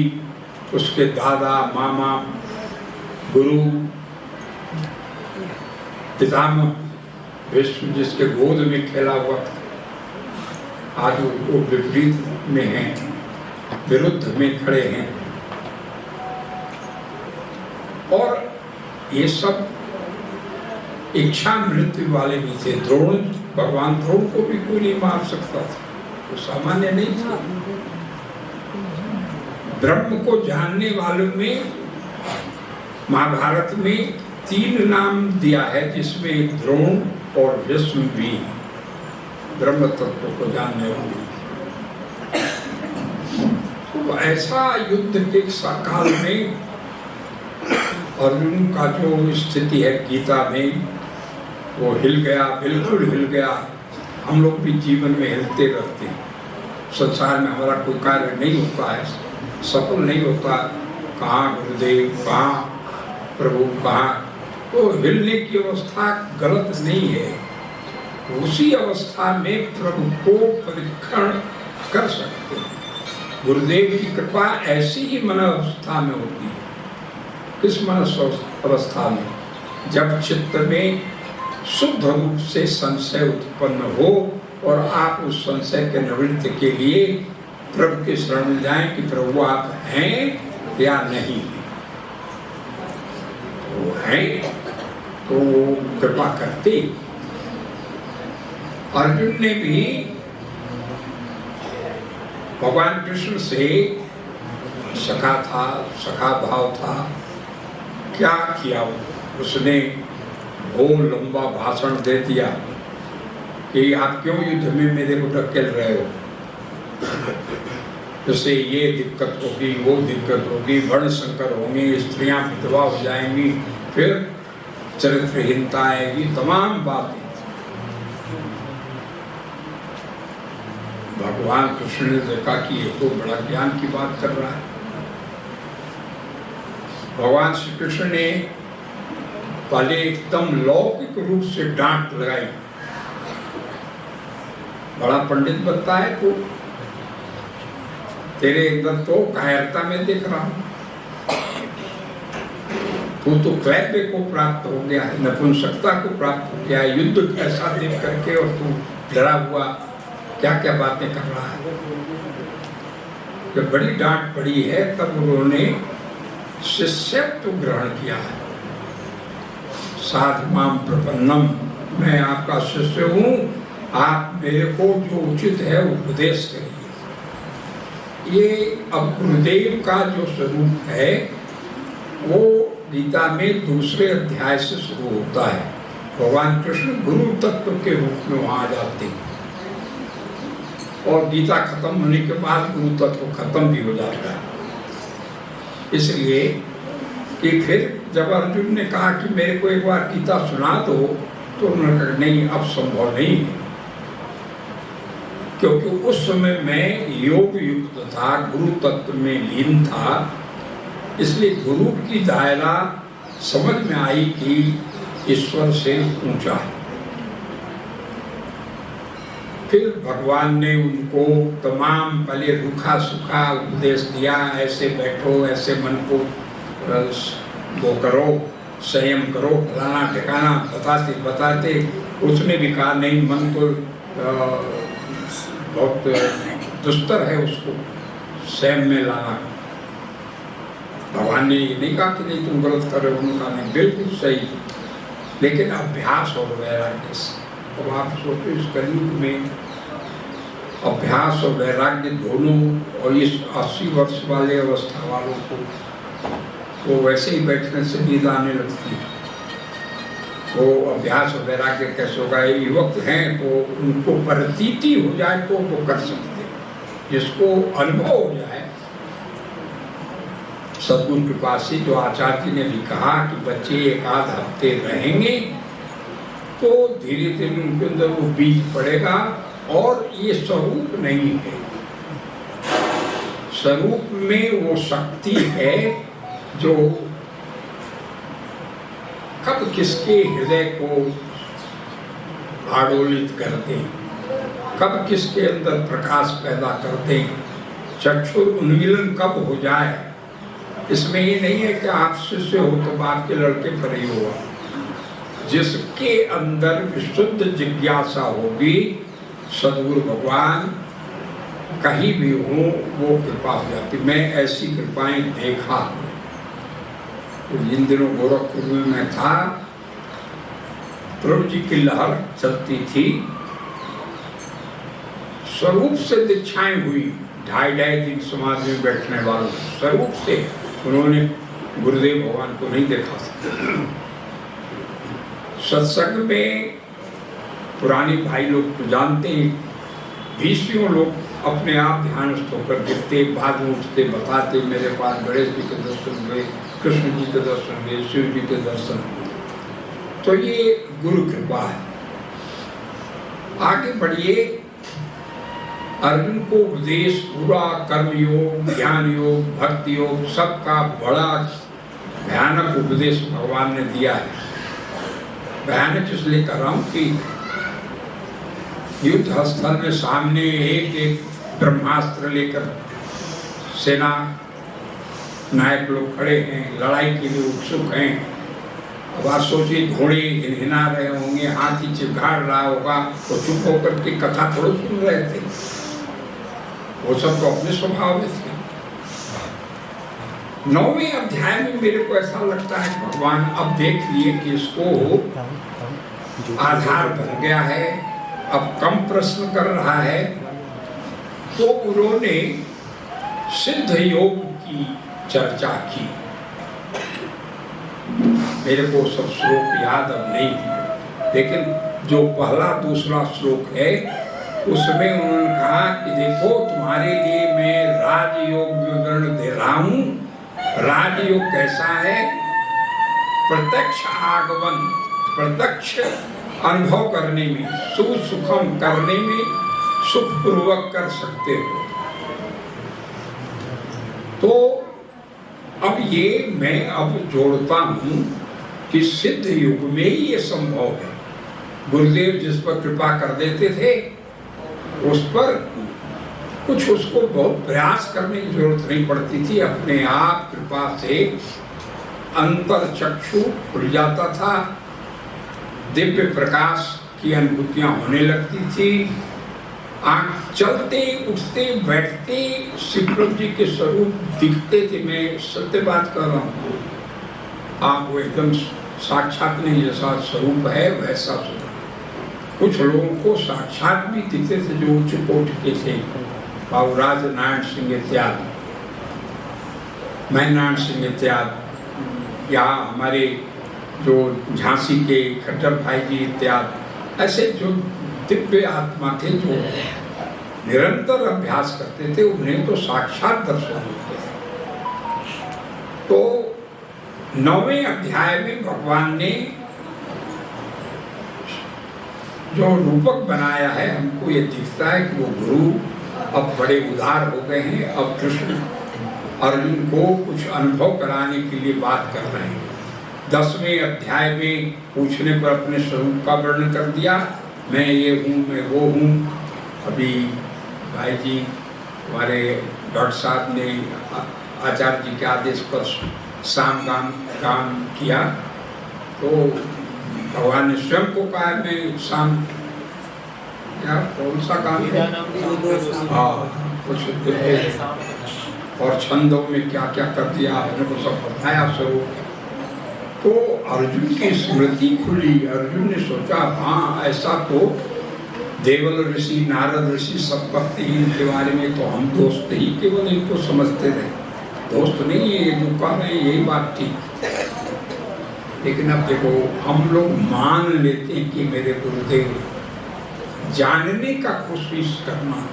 उसके दादा, मामा, गुरु, पितामह विष्णु जिसके गोद में खेला हुआ था, आज वो विपरीत में हैं, विरुद्ध में खड़े हैं। और ये सब इच्छा मृत्यु वाले भी थे। द्रोण, भगवान द्रोण को भी कोई नहीं मार सकता था, वो सामान्य नहीं था। ब्रह्म को जानने वालों में महाभारत में 3 नाम दिया है, जिसमें द्रोण और भीष्म भी ब्रह्म तत्व को जानने वाले। तो ऐसा युद्ध के काल में अर्जुन का जो स्थिति है गीता में, वो हिल गया, बिल्कुल हिल गया। हम लोग भी जीवन में हिलते रहते हैं। संसार में हमारा कोई कार्य नहीं होता है, सफल नहीं होता। कहाँ गुरुदेव, कहाँ प्रभु, कहाँ, तो हिलने की अवस्था गलत नहीं है। उसी अवस्था में प्रभु को परीक्षण कर सकते हैं। गुरुदेव की कृपा ऐसी ही मन अवस्था में होती है। किस मन अवस्था में? जब चित्त में शुद्ध रूप से संशय उत्पन्न हो और आप उस संशय के निवृत्ति के लिए प्रभु के शरण में जाएं कि प्रभु आप हैं या नहीं हैं। वो हैं तो कृपा करते। अर्जुन ने भी भगवान कृष्ण से सखा था, सखा भाव था। क्या किया उसने? वो लंबा भाषण दे दिया कि आप क्यों युद्ध में मेरे को ढकेल रहे हो, जैसे ये दिक्कत होगी, वो दिक्कत होगी, वर्ण संकर होंगे, स्त्रियां विधवा हो जाएंगी, फिर चरित्रहीनता आएगी, तमाम बातें। भगवान कृष्ण ने देखा कि ये तो बड़ा ज्ञान की बात कर रहा है। भगवान श्री कृष्ण ने पहले एकदम लौकिक रूप से डांट लगाई। बड़ा पंडित बनता है तू, तेरे अंदर तो कायरता में देख रहा हूं। तू तो क्लैप्य को प्राप्त हो गया है, नपुंसकता को प्राप्त हो गया है, युद्ध ऐसा देख करके, और तू डरा हुआ क्या क्या बातें कर रहा है। जब बड़ी डांट पड़ी है तब उन्होंने शिष्यत्व ग्रहण किया है। साधु माम प्रपन्नम, मैं आपका शिष्य हूँ, आप मेरे को जो उचित है उपदेश करिए। ये अब गुरुदेव का जो स्वरूप है वो गीता में दूसरे अध्याय से शुरू होता है। भगवान कृष्ण गुरु तत्व के रूप में वहां आ जाते हैं और गीता खत्म होने के बाद गुरु तत्व खत्म भी हो जाता है। इसलिए कि फिर जब अर्जुन ने कहा कि मेरे को एक बार गीता सुना दो, तो उन्होंने कहा नहीं, अब संभव नहीं है, क्योंकि उस समय मैं योग युक्त था, गुरु तत्व में लीन था। इसलिए गुरु की दायरा समझ में आई कि ईश्वर से ऊंचा है। फिर भगवान ने उनको तमाम पहले रूखा सूखा उपदेश दिया, ऐसे बैठो, ऐसे मन को वो करो, संयम करो, फलाना ठिकाना बताते बताते उसने भी कहा नहीं, मन तो बहुत दुस्तर है, उसको संयम में लाना। भगवान ने ये नहीं कहा कि नहीं तुम गलत कर रहे हो, उन्होंने कहा नहीं, बिल्कुल सही, लेकिन अभ्यास और वैराग्य से। अब आप सोचो इस कलयुग में अभ्यास और वैराग्य दोनों, और इस 80 वर्ष वाले अवस्था वालों को वो वैसे ही बैठने से नींद आने लगती है। वो अभ्यास और वैराग्य कैसे होगा, ये युवक हैं तो उनको प्रतीति हो जाए तो वो कर सकते, जिसको अनुभव हो जाए। सद्गुरु के पास से जो आचार्य जी ने भी कहा कि बच्चे एक आध हफ्ते रहेंगे तो धीरे धीरे उनके अंदर वो बीज पड़ेगा। और ये स्वरूप नहीं है, स्वरूप में वो शक्ति है जो कब किसके हृदय को आडोलित करते, कब किसके अंदर प्रकाश पैदा करते, चक्षुर उन्मीलन कब हो जाए। इसमें ये नहीं है कि आप शिष्य हो तो बाप के लड़के पर ही हुआ। जिसके अंदर विशुद्ध जिज्ञासा होगी, सद्गुरु भगवान कहीं भी हो वो कृपा हो जाती। मैं ऐसी कृपाएं देखा। जिन दिनों गोरखपुर में मैं था, प्रभु जी की लहर चलती थी, स्वरूप से दीक्षाएं हुई। 2.5 दिन समाज में बैठने वालों स्वरूप से, उन्होंने गुरुदेव भगवान को नहीं देखा। सत्संग में पुराने भाई लोग तो जानते हैं, 20 लोग अपने आप ध्यानस्थ होकर गिरते, बाद में उठते, बताते मेरे पास गणेश जी के दर्शन हुए, कृष्ण जी के दर्शन हुए, शिव जी के दर्शन हुए। तो ये गुरु कृपा है। आगे बढ़िए। अर्जुन को उपदेश पूरा कर्म योग, ज्ञान योग, भक्ति योग सबका बड़ा भयानक उपदेश भगवान ने दिया है। भयानक इसलिए कर रहा हूँ कि युद्ध स्थल में सामने एक एक ब्रह्मास्त्र लेकर सेना नायक लोग खड़े हैं, लड़ाई के लिए उत्सुक हैं। अब आप सोचिए, घोड़े हिना रहे होंगे, हाथी चिघाड़ रहा होगा, तो चुप होकर के कथा थोड़ा सुन रहे थे। वो सब तो अपने स्वभाव में थे। 9वें अध्याय में मेरे को ऐसा लगता है भगवान अब देख लिए कि इसको आधार बन गया है, अब कम प्रश्न कर रहा है, तो उन्होंने सिद्ध योग की चर्चा की। मेरे को सब श्लोक याद अब नहीं, लेकिन जो पहला दूसरा श्लोक है उसमें उन्होंने कहा कि देखो तुम्हारे लिए मैं राजयोग विवरण दे रहा हूँ। राजयोग कैसा है? प्रत्यक्ष आगमन, प्रत्यक्ष अनुभव करने में, सुख सुखम करने में सुखपूर्वक कर सकते हो। तो अब ये मैं अब जोड़ता हूँ कि सिद्ध युग में ही ये संभव है। गुरुदेव जिस पर कृपा कर देते थे उस पर कुछ उसको बहुत प्रयास करने की जरूरत नहीं पड़ती थी, अपने आप कृपा से अंतर चक्षु खुल जाता था, दिव्य प्रकाश की अनुभूतियां होने लगती थी। आँख चलते उठते बैठते श्री प्रभु जी के स्वरूप दिखते थे। मैं सत्य बात कर रहा हूँ, आप वो एकदम साक्षात नहीं, जैसा स्वरूप है वैसा स्वरूप। कुछ लोगों को साक्षात भी दिखते थे जो उच्च कोट के थे, बाबूराज नारायण सिंह इत्यादि, मैं नारायण सिंह इत्यादि, या हमारे जो झांसी के खट्टर भाई जी इत्यादि, ऐसे जो दिव्य आत्मा थे जो निरंतर अभ्यास करते थे, उन्हें तो साक्षात दर्शन होते थे। तो 9वें अध्याय में भगवान ने जो रूपक बनाया है, हमको ये दिखता है कि वो गुरु अब बड़े उदार हो गए हैं। अब कृष्ण अर्जुन को कुछ अनुभव कराने के लिए बात कर रहे हैं। 10वें अध्याय में पूछने पर अपने स्वरूप का वर्णन कर दिया, मैं ये हूँ, मैं वो हूँ। अभी भाई जी हमारे डॉक्टर साहब ने आचार्य जी के आदेश पर शाम काम किया, तो भगवान ने स्वयं को कहा मैं शाम क्या कौन सा काम है, हाँ कुछ और छंदों में क्या क्या कर दिया आपने को सब बताया स्वरूप। तो अर्जुन की स्मृति खुली। अर्जुन ने सोचा हाँ ऐसा तो देवल ऋषि नारद ऋषि सब कहते हैं इनके बारे में, तो हम दोस्त ही केवल इनको समझते रहे, दोस्त नहीं है ये जो कह रहे हैं यही बात ठीक। लेकिन अब देखो हम लोग मान लेते हैं कि मेरे गुरुदेव, जानने का कोशिश करना।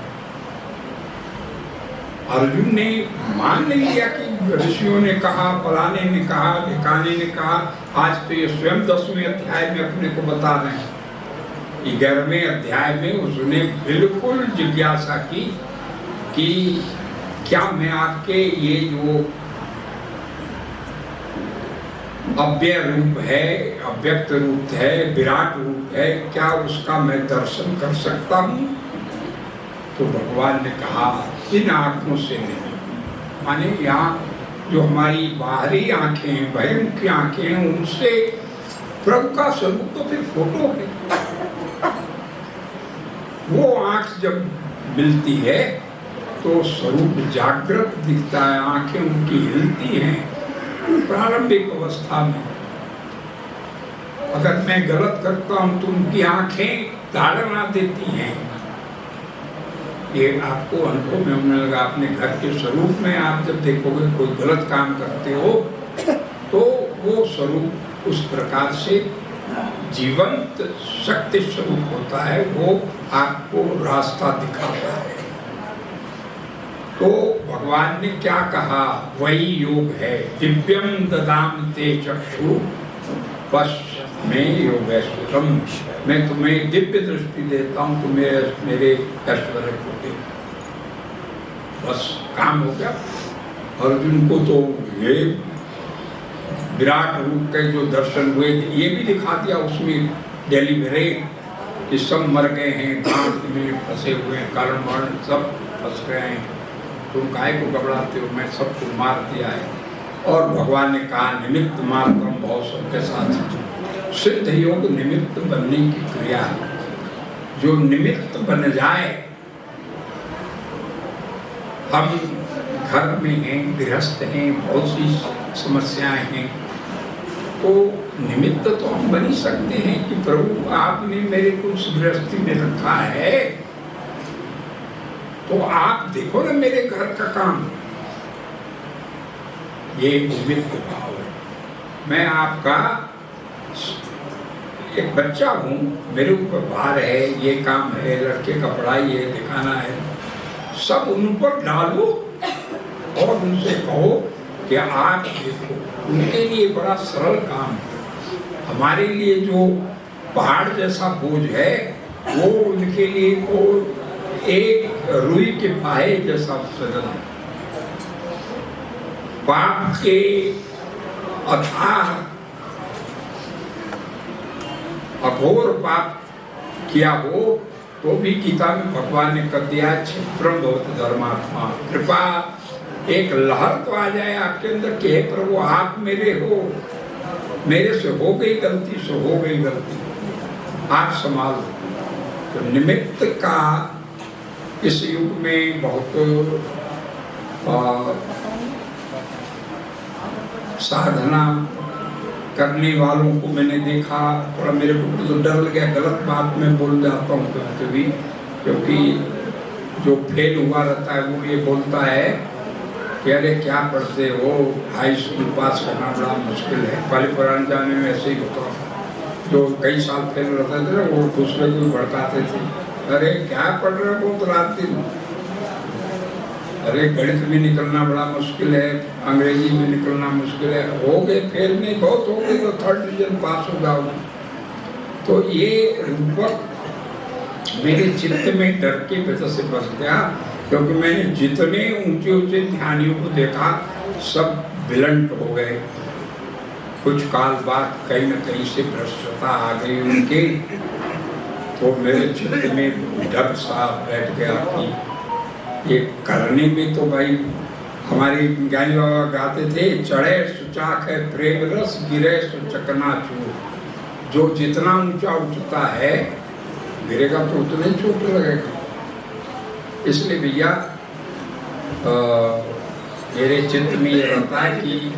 अर्जुन ने मान नहीं लिया कि ऋषियों ने कहा, फलाने ने कहा, ढिकाने ने कहा। आज तो ये स्वयं 10वें अध्याय में अपने को बता रहे हैं। 11वें अध्याय में उसने बिल्कुल जिज्ञासा की कि क्या मैं आपके ये जो अव्यय रूप है, अव्यक्त रूप है, विराट रूप है, क्या उसका मैं दर्शन कर सकता हूँ? तो भगवान ने कहा इन आंखों से नहीं, माने यहाँ जो हमारी बाहरी आंखें हैं, बहिर्मुखी आंखें हैं, उनसे प्रभु का स्वरूप तो फिर फोटो है। वो आंख जब मिलती है तो स्वरूप जागृत दिखता है, आंखें उनकी हिलती हैं प्रारंभिक अवस्था में। अगर मैं गलत करता हूं तो उनकी आंखें ताड़ना देती हैं। ये आपको अनुभव में होने लगा। अपने घर के स्वरूप में आप जब देखोगे कोई गलत काम करते हो तो वो स्वरूप उस प्रकार से जीवंत शक्ति स्वरूप होता है, वो आपको रास्ता दिखाता है। तो भगवान ने क्या कहा? वही योग है। दिव्यम ददाम ते चक्षु पश्चिमे योगेश्वरम। मैं तुम्हें दिव्य दृष्टि देता हूँ, तुम्हें मेरे ऐश्वर्य को दे। बस काम हो गया। अर्जुन को तो ये विराट रूप के जो दर्शन हुए ये भी दिखा दिया उसमें डेलीवरेट कि सब मर गए हैं, दांत में फंसे हुए हैं, कारण वर्ण सब फंस गए हैं, तुम काहे को घबराते हो, मैं सबको मार दिया है। और भगवान ने कहा निमित्त मात्रम भाव सबके साथ। सिद्ध योग निमित्त बनने की क्रिया, जो निमित्त बन जाए। हम घर में हैं, गृहस्थ हैं, बहुत सी समस्याएं हैं, तो निमित्त तो हम बन ही सकते हैं कि प्रभु आपने मेरे को उस गृहस्थी में रखा है, तो आप देखो ना मेरे घर का काम। ये निमित्त भाव है। मैं आपका एक बच्चा हूँ, मेरे ऊपर भार है, ये काम है, लड़के का पढ़ाई है, दिखाना है, सब उन पर डालो और उनसे कहो कि आप देखो। उनके लिए बड़ा सरल काम है। हमारे लिए जो पहाड़ जैसा बोझ है वो उनके लिए वो एक रुई के फाहे जैसा सरल है। पाप के अथाह अघोर पाप किया हो तो भी गीता में भगवान ने कर दिया क्षिप्रम भवति धर्मात्मा। कृपा एक लहर तो आ जाए आपके अंदर कि हे प्रभु आप मेरे हो, मेरे से हो गई गलती, से हो गई गलती, आप संभालो। तो निमित्त का इस युग में बहुत साधना करने वालों को मैंने देखा। थोड़ा मेरे को तो डर लग गया, गलत बात में बोल जाता हूँ कभी, क्योंकि जो फेल हुआ रहता है वो ये बोलता है कि अरे क्या पढ़ते हो, हाई स्कूल पास करना बड़ा मुश्किल है। पहले पुराने जाने में ऐसे ही होता, जो कई साल फेल रहते थे वो दूसरे को भड़काते थे, अरे क्या पढ़ रहे हो बहुत रात दिन, अरे गणित में निकलना बड़ा मुश्किल है, अंग्रेजी में निकलना मुश्किल है। हो गए फेल नहीं, बहुत हो गए तो 3rd डिवीजन पास हो जाओ। तो ये रूपक मेरे चित्त में डर की वजह से बस गया, क्योंकि मैंने जितने ऊंचे ऊंचे ध्यानियों को देखा सब विलंट हो गए। कुछ काल बाद कहीं न कहीं से भ्रष्टता आ गई उनके, तो मेरे चित्त में डर सा बैठ गया कि ये करने में तो भाई हमारे ज्ञानी बाबा गाते थे, चढ़े सुचाक है प्रेम रस, गिरे सुचकनाचूर। जो जितना ऊंचा उठता है गिरेगा तो उतना ही चोट लगेगा। इसलिए भैया मेरे चित्त में ये रहता है कि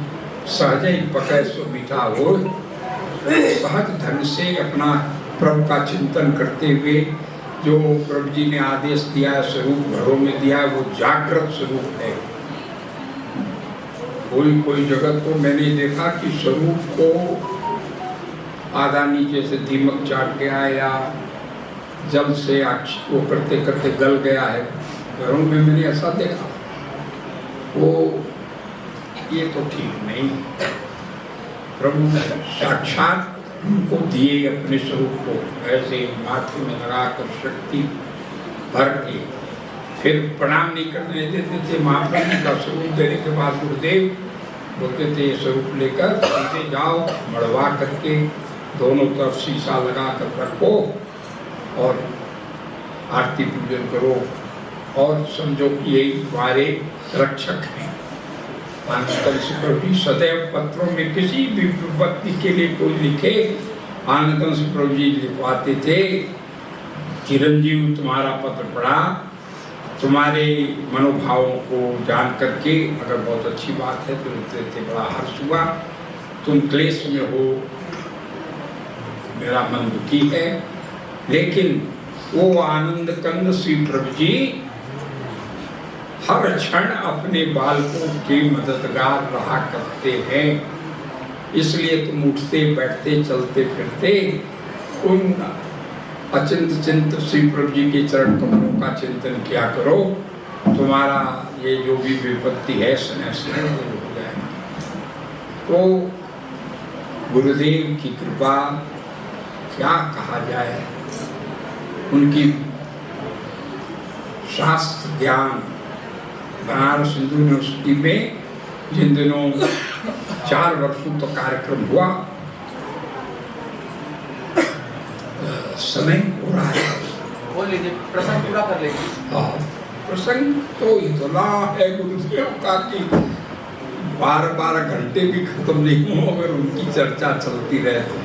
सहज ही पकै सो मीठा हो, सहज ढंग से अपना प्रभु का चिंतन करते हुए जो प्रभु जी ने आदेश दिया है, स्वरूप घरों में दिया है, वो जागृत स्वरूप है। कोई जगह तो मैंने देखा कि स्वरूप को आधा नीचे से दीमक चाट गया या जल से वो करते करते गल गया है। घरों में मैंने ऐसा देखा। वो ये तो ठीक नहीं। प्रभु साक्षात उनको दिए अपने स्वरूप को ऐसे माथे में लगाकर शक्ति भर के, फिर प्रणाम नहीं करने देते थे। महाप्रभु का स्वरूप देने के बाद गुरुदेव बोलते थे स्वरूप लेकर सीधे जाओ, मड़वा करके दोनों तरफ शीशा लगा कर रखो और आरती पूजन करो और समझो कि यही तुम्हारे रक्षक हैं। प्रभु सदैव पत्रों में किसी भी विपत्ति के लिए कोई लिखे, आनंद से प्रभु जी लिखवाते थे, चिरंजीव तुम्हारा पत्र पढ़ा, तुम्हारे मनोभावों को जान करके अगर बहुत अच्छी बात है तो लिखते थे बड़ा हर्ष हुआ, तुम क्लेश में हो, मेरा मन दुखी है। लेकिन वो आनंद कंद श्री प्रभु जी हर क्षण अपने बालकों के मददगार रहा करते हैं। इसलिए तुम उठते बैठते चलते फिरते उन अचिंत चिंत श्री प्रभु जी के चरण कमलों का चिंतन किया करो, तुम्हारा ये जो भी विपत्ति है स्नेह से दूर हो जाएगा। तो गुरुदेव की कृपा क्या कहा जाए, उनकी शास्त्र ज्ञान बनारस हिंदू यूनिवर्सिटी में जिन दिनों 4 वर्षों तक कार्यक्रम हुआ, समय हो रहा है, बोल लीजिए, प्रसंग पूरा कर लीजिए। हाँ, प्रसंग तो इतना है गुरुदेव का कि 12-12 घंटे भी खत्म नहीं हो अगर उनकी चर्चा चलती रहे तो।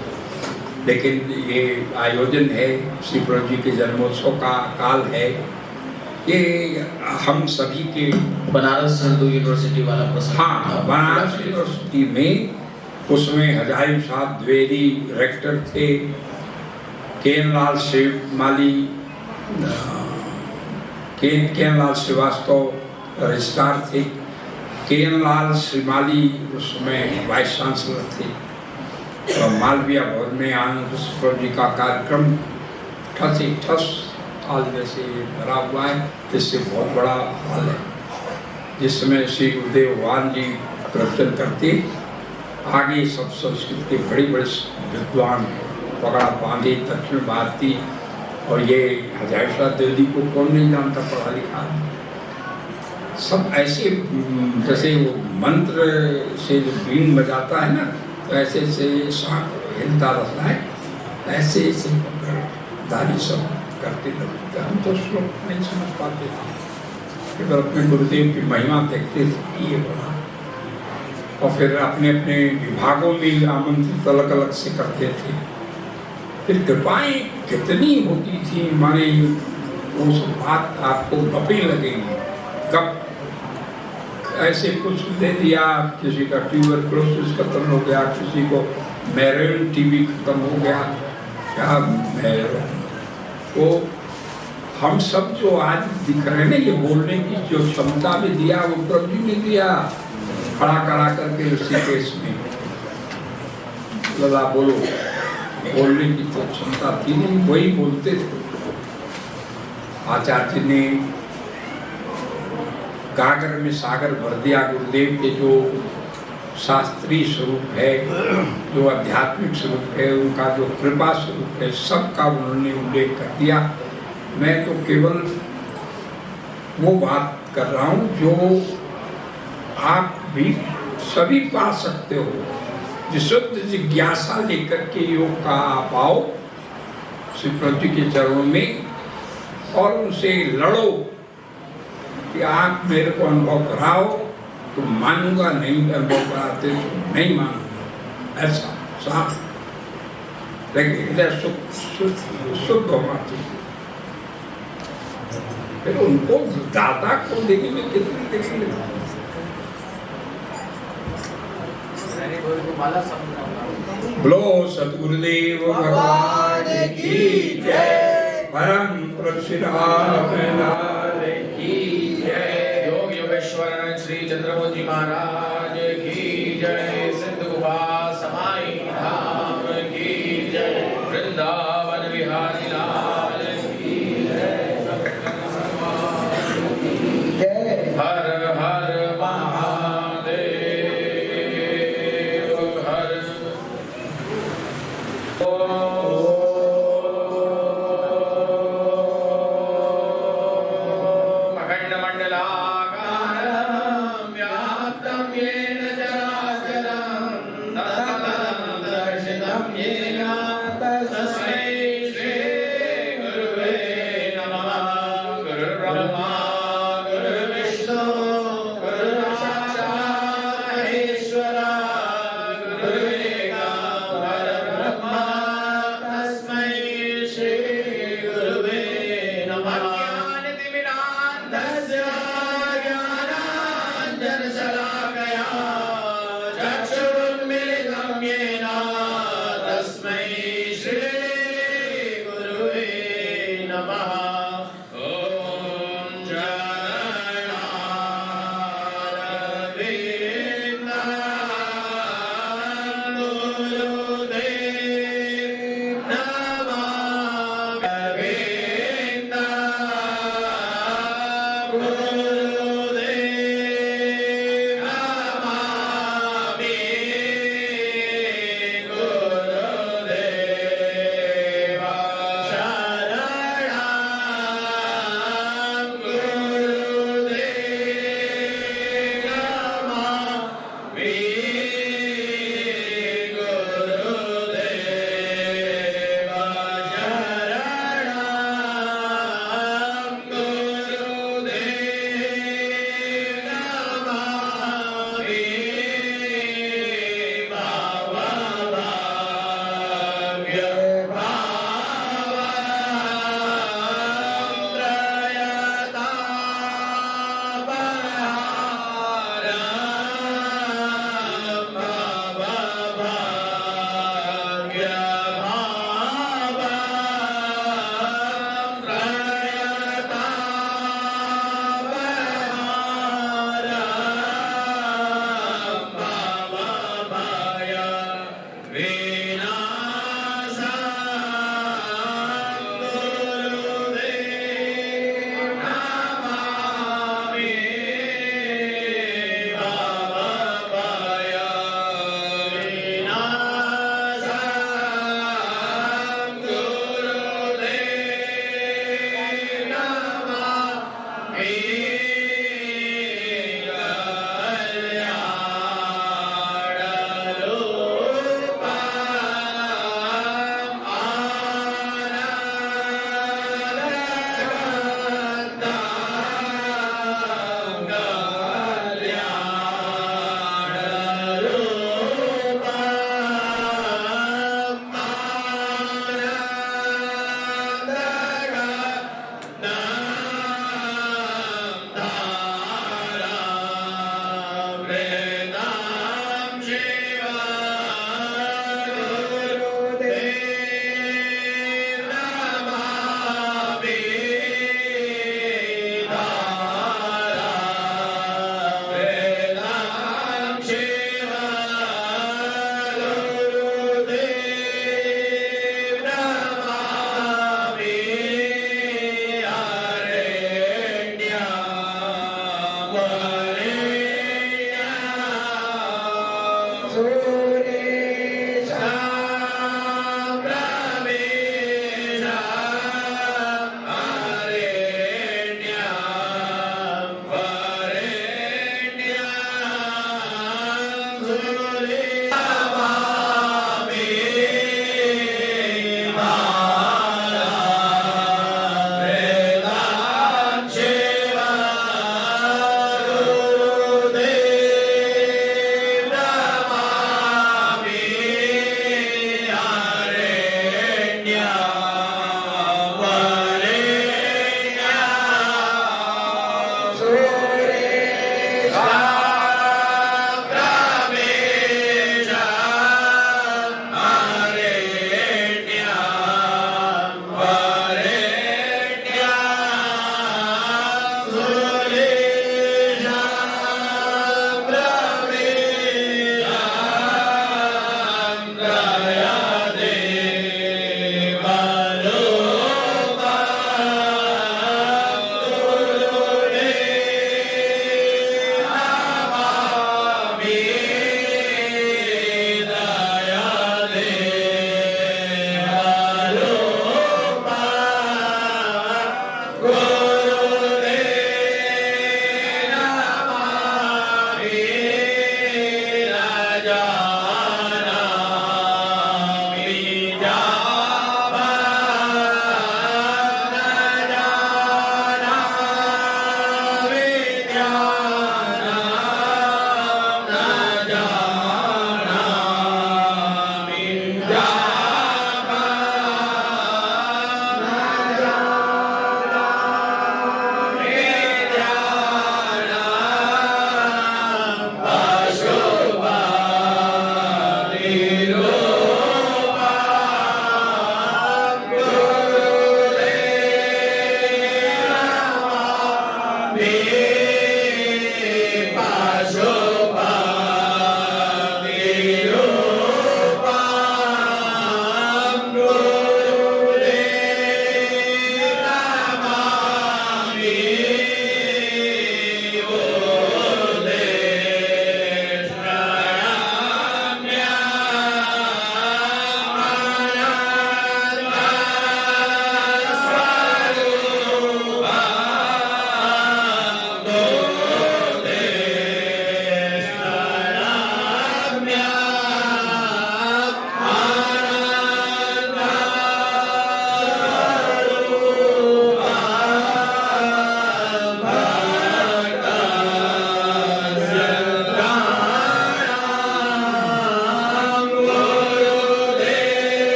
लेकिन ये आयोजन है, श्री प्रभु जी के जन्मोत्सव का काल है, ये हम सभी के बनारस हिंदू यूनिवर्सिटी वाला प्रसंग। हाँ, बनारस यूनिवर्सिटी में उसमें हजारी साहब द्विवेदी रेक्टर थे, केनलाल शिवमाली, केनलाल श्रीवास्तव रजिस्ट्रार थे, केनलाल श्रीमाली उसमें वाइस चांसलर थे। और मालवीय भवन में आनंद प्रभु जी का कार्यक्रम ठस हाल में से भरा हुआ है, जिससे बहुत बड़ा हाल है, जिसमें श्री गुरुदेव भगवान जी प्रवचन करते, आगे सब संस्कृत के बड़े बड़े विद्वान पकड़ा बांधे, दक्षिण भारती, और ये हजारी साहब दिल्ली को कौन नहीं जानता, पढ़ा लिखा, सब ऐसे जैसे वो मंत्र से जो बीन बजाता है ना, तो ऐसे से सांप हिलता रहता है, ऐसे ऐसे दारी सब करते रहते। हम तो श्लोक नहीं समझ पाते थे, फिर अपने गुरुदेव की महिमा देखते थे ये बड़ा, और फिर अपने अपने विभागों में आमंत्रित अलग अलग से करते थे। फिर कृपाएं कितनी होती थी, माने वो सब बात आपको गपी लगेगी। कब ऐसे कुछ दे दिया, किसी का ट्यूबरकुलोसिस खत्म हो गया, किसी को मैरिन टीबी खत्म हो गया, क्या मैरिन, तो हम सब जो आज दिख रहे हैं ना, ये बोलने की जो क्षमता भी दिया वो प्रभु जी ने दिया, खड़ा करा करके ऋषिकेश में, लगा बोलो, बोलने की तो क्षमता थी नहीं, वही बोलते थे। आचार्य ने गागर में सागर भर दिया। गुरुदेव के जो शास्त्रीय स्वरूप है, जो आध्यात्मिक स्वरूप है, उनका जो कृपा स्वरूप है, सबका उन्होंने उल्लेख कर दिया। मैं तो केवल वो बात कर रहा हूँ जो आप भी सभी पा सकते हो। विशुद्ध जिज्ञासा लेकर के योग का आप आओ श्री प्रभु जी के चरणों में और उनसे लड़ो कि आप मेरे को अनुभव कराओ तो मानूंगा, नहीं अनुभव कराते तो नहीं मानूंगा, ऐसा साफ। लेकिन हृदय शुद्ध होना चाहिए। फिर उनको दाता को देने में कितनी देखेंगे। बोलो सतगुरुदेव भगवान की जय, परम परशुराम की जय, योग योगेश्वर श्री चंद्रमोहन जी महाराज की जय, सिद्ध गुफा समाई धाम की वृंदावन बिहारी लाल की हर हर महादेव हर अखंड मंडलाकारं व्याप्तं येन चराचरं तत्पदं दर्शितं येन तस्मै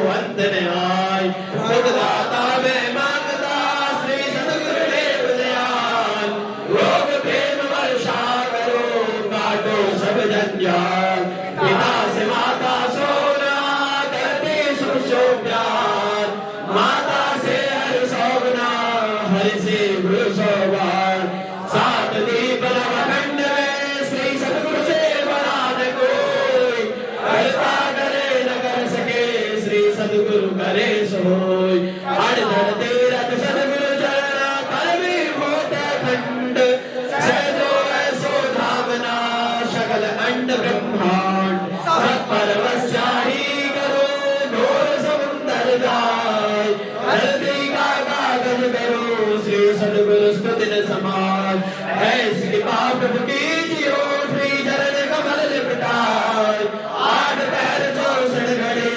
वंदन आय मुददाता में मांगता श्री सतगुरु प्यार, पिता से माता सोना करते सुसो प्यार, माता से हर सौगना हर से गुरु सोबार, सात दीप नवखंड में श्री सतगुरु से बड़ा न कोई, करता करे न कर सके श्री सतगुरु करे सोई, अड़धड़ तीरथ सतगुरु चरण पर भी होता खंड, सहजो ऐसो धामना सकल अंड ब्रह्मांड, सत्परवश्याही करो घोर समुंदर जाय, धरती का कागज करो श्री सतगुरु स्तुति न समान, ऐसी कृपा प्रभु कीजियो श्री चरण कमल लिपटाय, आठ पैर 64 घड़े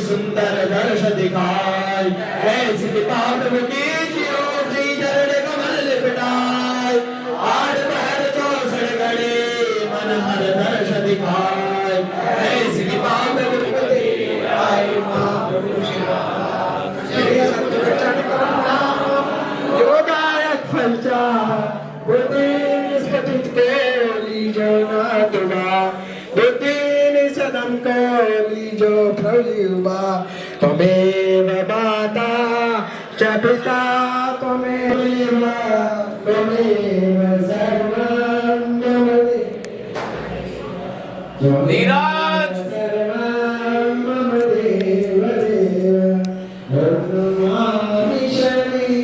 सुंदर दर्श दिखाय, ऐसी कृपा प्रभु कीजियो श्री चरण कमल लिपटाय, आठ पैर 64 घड़े मन हर दर्श दिखाय, ऐसी कृपा प्रभु कीजियो आय महाप्रभु श्री सतगुरु चरण कमल नाम योगायक फलचा बुद्धि स्फटित के लीजो नातुबा, बुद्धि निषदम को लीजो प्रयुबा, त्वमेव माता च पिता त्वमेव सर्वं मम नीरज सर्वं मम देव देव ब्रह्मामि शनि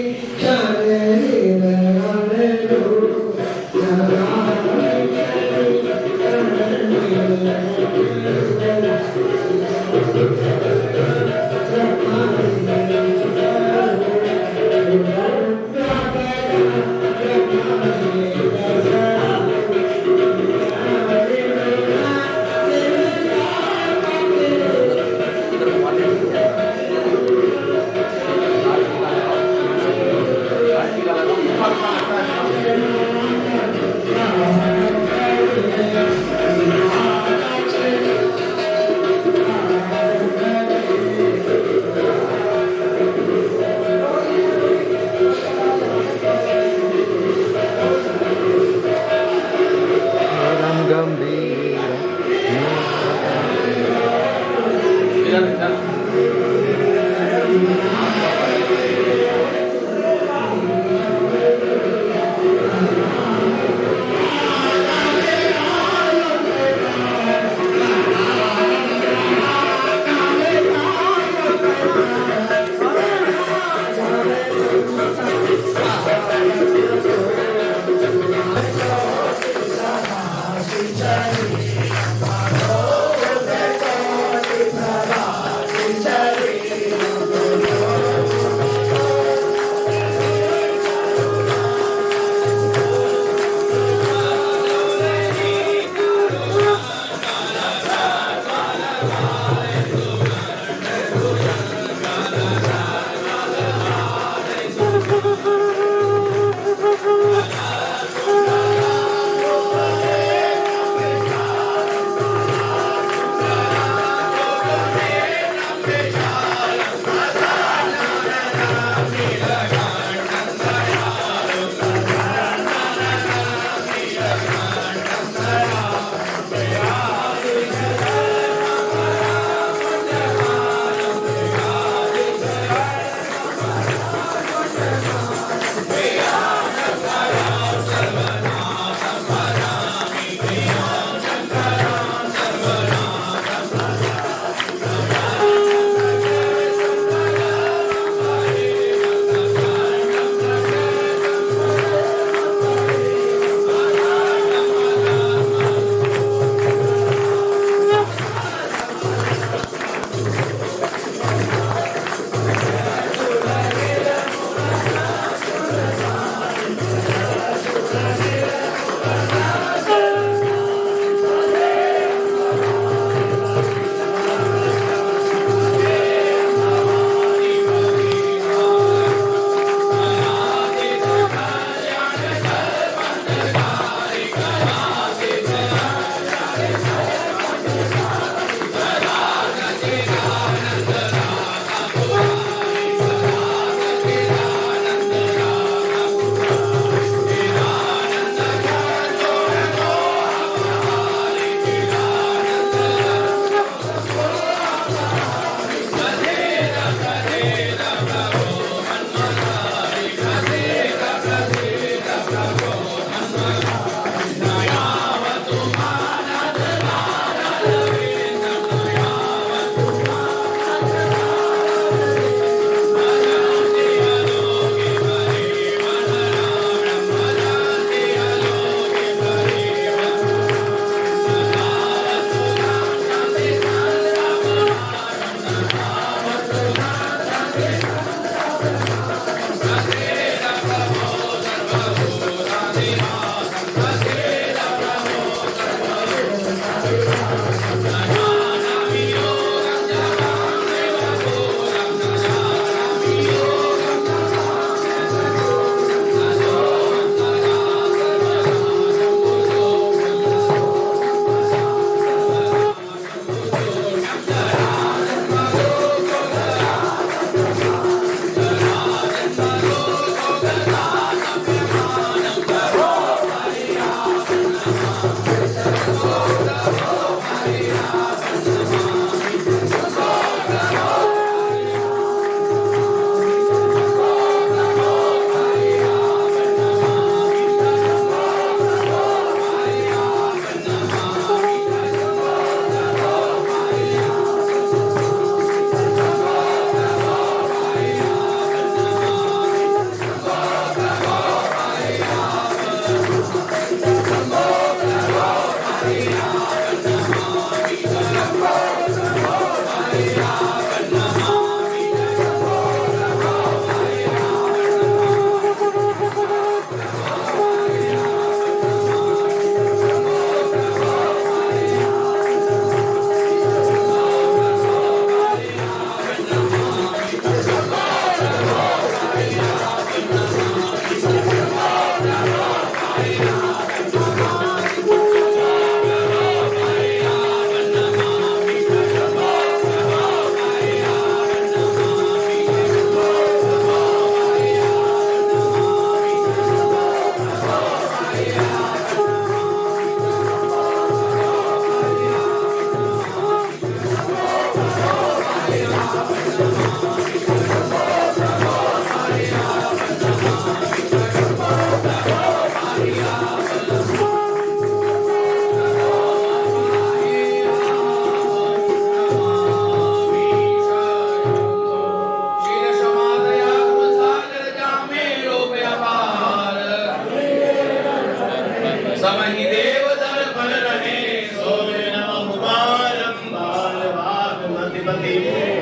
तवहि देव दर्पण रहे सोवे नमः बारंबार वाग्मतिपति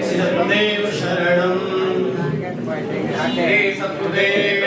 श्री सतगुरुदेव शरणम हे सतगुरुदेव